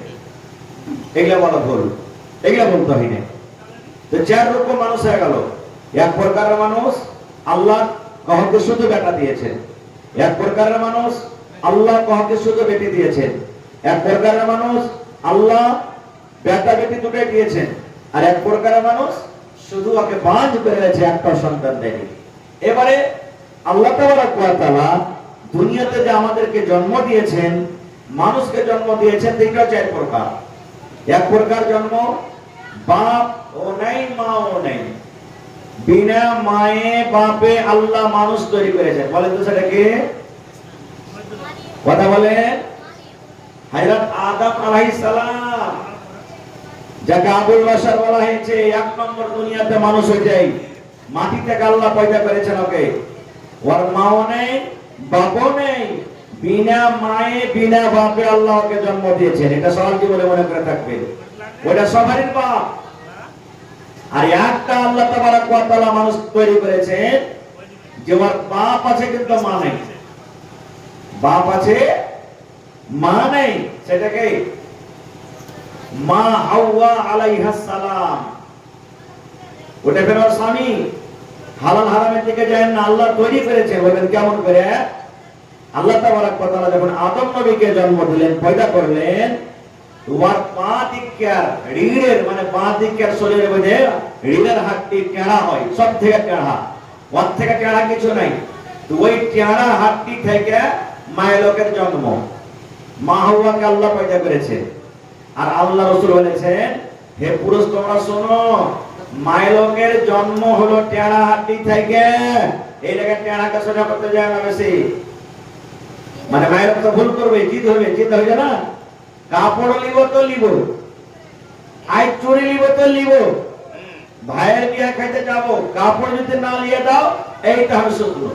এগুলা বলা ভুল, এগুলা বলতে হয় না। তো চার রকম মানুষ হয়ে গেল। এক প্রকারের মানুষ আল্লাহ কহকে শুধু বেটা দিয়েছেন, এক প্রকারের মানুষ আল্লাহ কহকে শুধু বেটি দিয়েছেন, এক প্রকারের মানুষ আল্লাহ বেটা বেটি দুটোই দিয়েছেন, আর এক প্রকারের মানুষ শুধু ওকে বাঁধ করে রয়েছে, একটা সন্তান দেয়নি। এবারে আল্লাহ তাআলা দুনিয়াতে যে আমাদেরকে জন্ম দিয়েছেন, মানুষকে জন্ম দিয়েছেন, তিনটা চার প্রকার। এক প্রকার জন্ম বাপ ও নাই মা ও নাই, বিনা মায়ে বাপে আল্লাহ মানুষ তৈরি করেছেন। বলেন তো সেটা কি? কথা বলেন। হযরত আদম আলাইহিস সালাম, যাকে আবুল বাশার বলা হয়েছে, এক নম্বর দুনিয়াতে মানুষ হয়ে যায়, মাটি থেকে আল্লাহ পয়দা করেছেন ওকে। ওর মাও নেই বাপও নেই, বিনা মায়ে বিনা বাপে আল্লাহ ওকে জন্ম দিয়েছেন। এটা সবার জীবনে মনে করে থাকবে, ওটা সবারই বাপ। আর একটা আল্লাহ তাবারক ওয়া তাআলা মানুষ তৈরি করেছেন যে ওর বাপ আছে কিন্তু মা নেই, বাপ আছে মা নেই। সেটাকে মা হাওয়া আলাইহাস সালাম, ওটা ফের ওর স্বামী। হালাল হারামের দিকে যায় না, আল্লাহ তৈরি করেছে। বলেন কেমন করে? আল্লাহ তাবারক ওয়া তাআলা যখন আদম নবীকে জন্ম দিলেন, পয়দা করলেন, ওর পা দিকের রিড়ের মানে পা দিকের শরীরের মধ্যে রিড়ের হাড়টি টেঁড়া হয়, সব থেকে টেঁড়া, ওর থেকে টেঁড়া কিছু নাই। তো ওই টেঁড়া হাড়টি থেকে মায়ের লোকের জন্ম, মা হাওয়াকে আল্লাহ পয়দা করেছে। আর আল্লাহ রাসূল বলেছেন, হে পুরুষ তোমরা শোনো, মায়ের লোকের জন্ম হলো টেঁড়া হাড়টি থেকে। এই জায়গায় টেঁড়াকে সোজা করতে যায় না বেশি, মানে মায়ের লোক তো ভুল করবে, জিদ হবে, জিদ হয়ে না। কাপড় লিব তো লিব, আই চুরি লিব তো লিব, ভাইয়ের বিয়ে খাইতে যাব, কাপড় যদি না নিয়ে দাও, এইটা আমি শুনবো।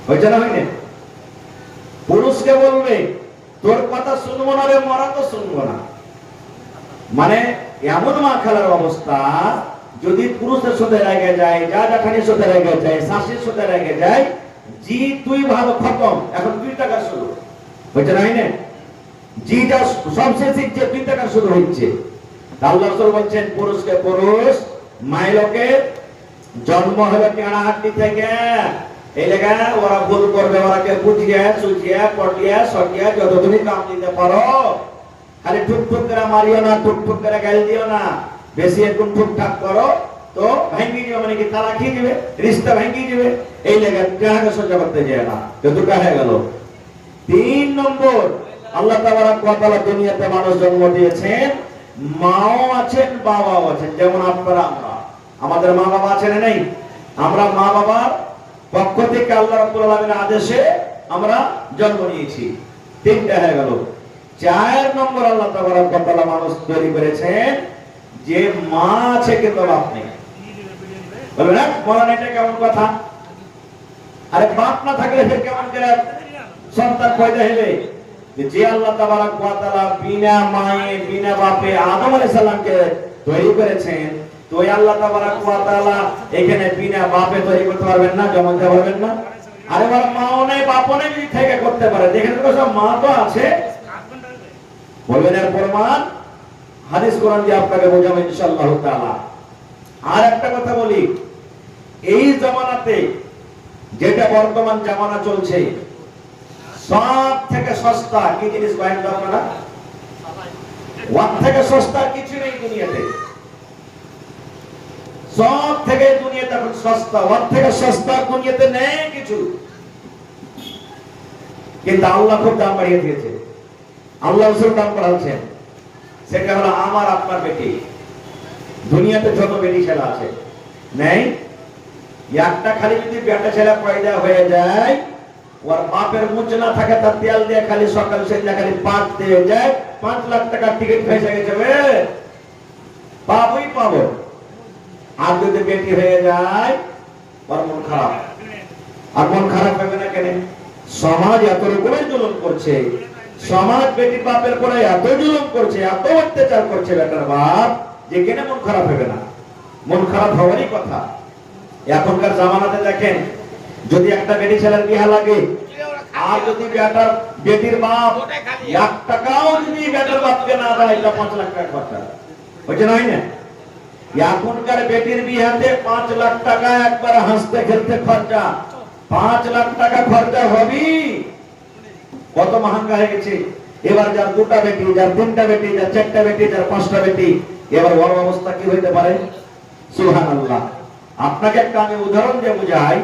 হয়েছে না? হয়নি? পুরুষকে বলবে তোর কথা শুনবো না রে, মরা তো শুনবো না। মানে এমন মা খেলার অবস্থা, যদি পুরুষের সাথে রেগে যায়, যা জাঠানির সাথে রেগে যায়, শাশুড়ির সাথে রেগে যায়, জি তুই ভালো খতম, এখন 2 টাকা শুরু হয়েছে না? হয়নি? জিটা সবশেষ শিখছে, 2 টাকা শুরু হচ্ছে। আল্লাহ রাসূল বলছেন, পুরুষকে পুরুষ, মাইলকে জন্ম হলো টেঁড়া হাড়টি থেকে। এই জায়গা ওরা ভুল করবে, ওরাকে বুঝিয়ে সুঝিয়ে পটিয়ে সটিয়ে যত তুমি কাম দিতে পারো, খালি ঠুকঠুক করে মারিও না, ঠুকঠুক করে গালি দিও না, বেশি একটু ঠুকঠাক করো তো ভেঙে যাবে, মানে কি তালাক খেয়ে যাবে, রিশতা ভেঙে যাবে। এই জায়গায় টেঁড়াকে সহ্য করতে যায় না। দুটো হয়ে গেল। 3 নম্বর, আল্লাহ তাবারক ওয়া তাআলা দুনিয়াতে মানুষ জন্ম দিয়েছেন, মাও আছেন বাবাও আছেন। যেমন আপনারা, আমরা, আমাদের মা বাবা আছেন নেই? আমরা মা বাবার পক্ষ থেকে আল্লাহ রাব্বুল আলামিনের আদেশে আমরা জন্ম নিয়েছি। 3টা হয়ে গেল। 4 নম্বর, আল্লাহ তাবারক ওয়া তাআলা মানুষ তৈরি করেছেন যে মা আছে কিন্তু বাপ নেই। বলবেন না বলেন এটা কেমন কথা? আরে বাপ না থাকলে ফের কেমন করে সন্তান পয়দা হবে? যে আল্লাহ তাবারক ওয়া তাআলা বিনা মায়ে বিনা বাপে আদম আলাইহিস সালামকে তৈরি করেছেন, তো ওই আল্লাহ তাবারক ওয়া তাআলা এখানে বিনা বাপে তৈরি করতে পারবেন না, জন্ম দিতে পারবেন না? আরে ওর মাও নেই বাপও নেই, যদি থেকে করতে পারে, দেখেন তো সব মা তো আছে। বলবেন এর প্রমাণ হাদিস কোরআন দিয়ে আপনাকে বোঝাবো ইনশাআল্লাহ তাআলা। আর একটা কথা বলি, এই জামানাতে যেটা বর্তমান জামানা চলছে, সব থেকে সস্তা কি জিনিস বলেন তো আপনারা? ওর থেকে সস্তা কিছু নেই দুনিয়াতে। সব থেকে দুনিয়াতে এখন সস্তা, ওর থেকে সস্তা দুনিয়াতে নেই কিছু। কিন্তু আল্লাহ খুব দাম বাড়িয়ে দিয়েছে, আল্লাহ রাসূল দাম বাড়াচ্ছেন। সেটা হলো আমার আপনার বেটি। দুনিয়াতে যত বেটি ছেলে আছে নেই, একটা খালি যদি বেটা ছেলে পয়দা হয়ে যায়, ওর বাপের মুখ না থাকে, তার তেল দিয়ে খালি সকাল সন্ধ্যা খালি পাক দিয়ে যায়, 5 লাখ টাকার টিকিট ফেসে গেছে, পাবোই পাবো। আর যদি বেটি হয়ে যায়, ওর মন খারাপ। আর মন খারাপ হবে না কেন? সমাজ এত রকমের জুলুম করছে, সমাজ বেটি বাপের পরে এত জুলুম করছে, এত অত্যাচার করছে বেটার বাপ, যে কেন মন খারাপ হবে না? মন খারাপ হওয়ারই কথা। এখনকার জামানাতে দেখেন, যদি একটা বেটি ছেলের বিয়া লাগে, আর যদি বেটির বাপ 1 টাকাও যদি বেটার বাপকে না দেয়, এটা 5 লাখ টাকা খরচা হচ্ছে না, হয় না? এখনকার বেটির বিয়াতে 5 লাখ টাকা একবার হাসতে খেলতে খরচা, 5 লাখ টাকা খরচা হবি। কত মহাঙ্গা হয়ে গেছে। এবার যার 2টা বেটি, যার 3টা বেটি, যার 4টা বেটি, যার 5টা বেটি, এবার বড় অবস্থা কি হইতে পারে? সুবহানাল্লাহ। আপনাকে একটা আমি উদাহরণ দিয়ে বুঝাই।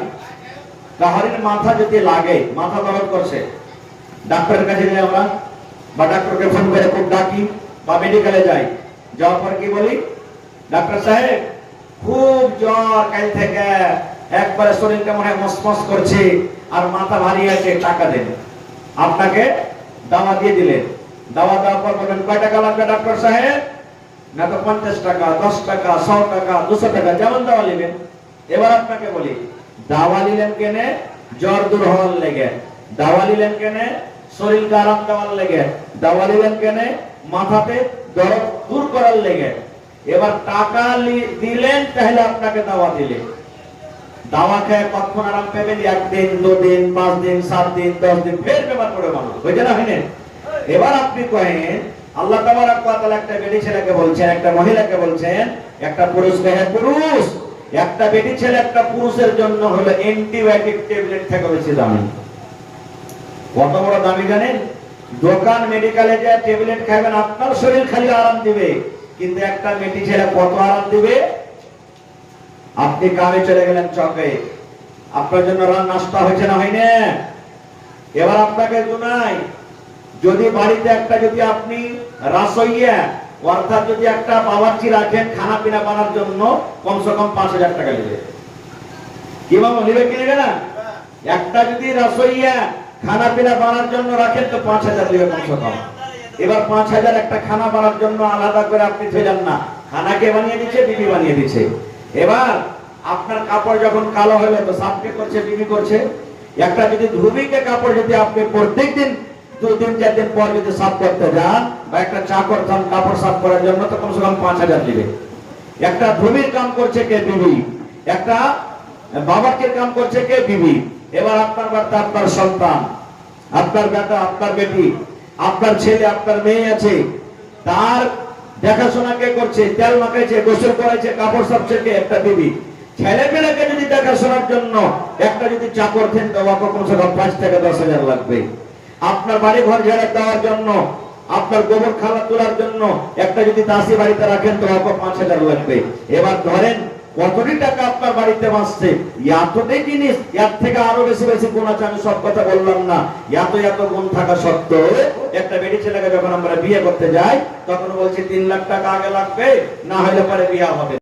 কাহারির মাথা যদি লাগে, মাথা দরদ করছে, ডাক্তারের কাছে যাই আমরা, বা ডাক্তারকে ফোন করে খুব ডাকি, বা মেডিকেলে যাই, যাওয়ার পর কি বলি? ডাক্তার সাহেব খুব জ্বর, কাল থেকে একবারে শরীরটা মনে হয় মসমস করছে আর মাথা ভারী আছে, টাকা দেন। আপনাকে দাওয়া দিয়ে দিলেন, দাওয়া দেওয়ার পর বলবেন কয় টাকা লাগবে ডাক্তার সাহেব? না তো 50 টাকা, 10 টাকা, 100 টাকা, 200 টাকা, যেমন দাওয়া নেবেন। এবার আপনাকে বলি, দাওয়া নিলেন কেনে? জ্বর দূর হওয়ার লেগে। দাওয়া নিলেন কেনে? শরীরকে আরাম দেওয়ার লেগে। দাওয়া নিলেন কেনে? মাথাতে দরদ দূর করার লেগে। এবার টাকা দিলেন, তাহলে আপনাকে দাওয়া দিলেন। দাওয়া খেয়ে কখন আরাম পাবেন? 1 দিন, 2 দিন, 5 দিন, 7 দিন, 10 দিন, ফের বেমার পড়ে মানুষ, বুঝে না? হয়নি? এবার আপনি কহেন, আল্লাহ তাবারক ওয়া তাআলা একটা বেটি ছেলেকে বলছেন, একটা মহিলাকে বলছেন, একটা পুরুষকে, হ্যাঁ পুরুষ, একটা বেটি ছেলে একটা পুরুষের জন্য হলো অ্যান্টিবায়োটিক ট্যাবলেট থেকে বেশি দামি। কত বড় দামি জানেন? দোকান মেডিকেলে যে ট্যাবলেট খাবেন, আপনার শরীর খালি আরাম দিবে, কিন্তু একটা বেটি ছেলে কত আরাম দিবে? আপনি কামে চলে গেলেন চকে, আপনার জন্য নাস্তা হয়েছে না, হয়নি? এবার আপনাকে জানাই, যদি বাড়িতে একটা যদি আপনি রাসইয়া অর্থাৎ যদি একটা বাবুর্চি রাখেন খানা পিনা বানার জন্য, কমসে কম 5000 টাকা নেবে। কি বাবা, নেবে কি নেবে না? একটা যদি রাসইয়া খানা পিনা বানার জন্য রাখেন তো 5000 নেবে কমসে কম। এবার 5000 একটা খানা বানার জন্য আলাদা করে আপনি ফেলেন না, খানা কে বানিয়ে দিচ্ছে? বিবি বানিয়ে দিচ্ছে। এবার আপনার কাপড় যখন কালো হলো তো সাফ কে করছে? বিবি করছে। একটা যদি ধুবিকে কাপড় যদি আপনি প্রত্যেকদিন 2-3 4 দিন পর যদি সাফ করতে যান, বা একটা চাকর থাম কাপড় সাফ করার জন্য, তো কমসে কম 5000 দিবে। একটা ধুবির কাম করছে কে? বিবি। একটা বাবাকে কাম করছে কে? বিবি। এবার আপনার বাড়িতে আপনার সন্তান, আপনার বেটা, আপনার বেটি, আপনার ছেলে, আপনার মেয়ে আছে, তার দেখাশোনা কে করছে? তেল মাখাইছে, গোসল করাইছে, কাপড় সাফছে কে? একটা বিবি। ছেলে মেয়েকে যদি দেখাশোনার জন্য একটা যদি চাকর দেন, তো কমসে কম 5 থেকে 10,000 লাগবে। আপনার বাড়ি ঘর ঝাড়া দেওয়ার জন্য, আপনার গোবর খালা তোলার জন্য একটা যদি দাসী বাড়িতে রাখেন, তো 5000 লাগবে। এবার ধরেন কতটি টাকা আপনার বাড়িতে বাঁচছে। এতটাই জিনিস, এর থেকে আরো বেশি বেশি গুণ আছে, আমি সব কথা বললাম না। এত গুণ থাকা সত্ত্বেও একটা বেটি ছেলেকে যখন আমরা বিয়ে করতে যাই, তখন বলছি 3 লাখ টাকা আগে লাগবে, না হলে পরে বিয়ে হবে।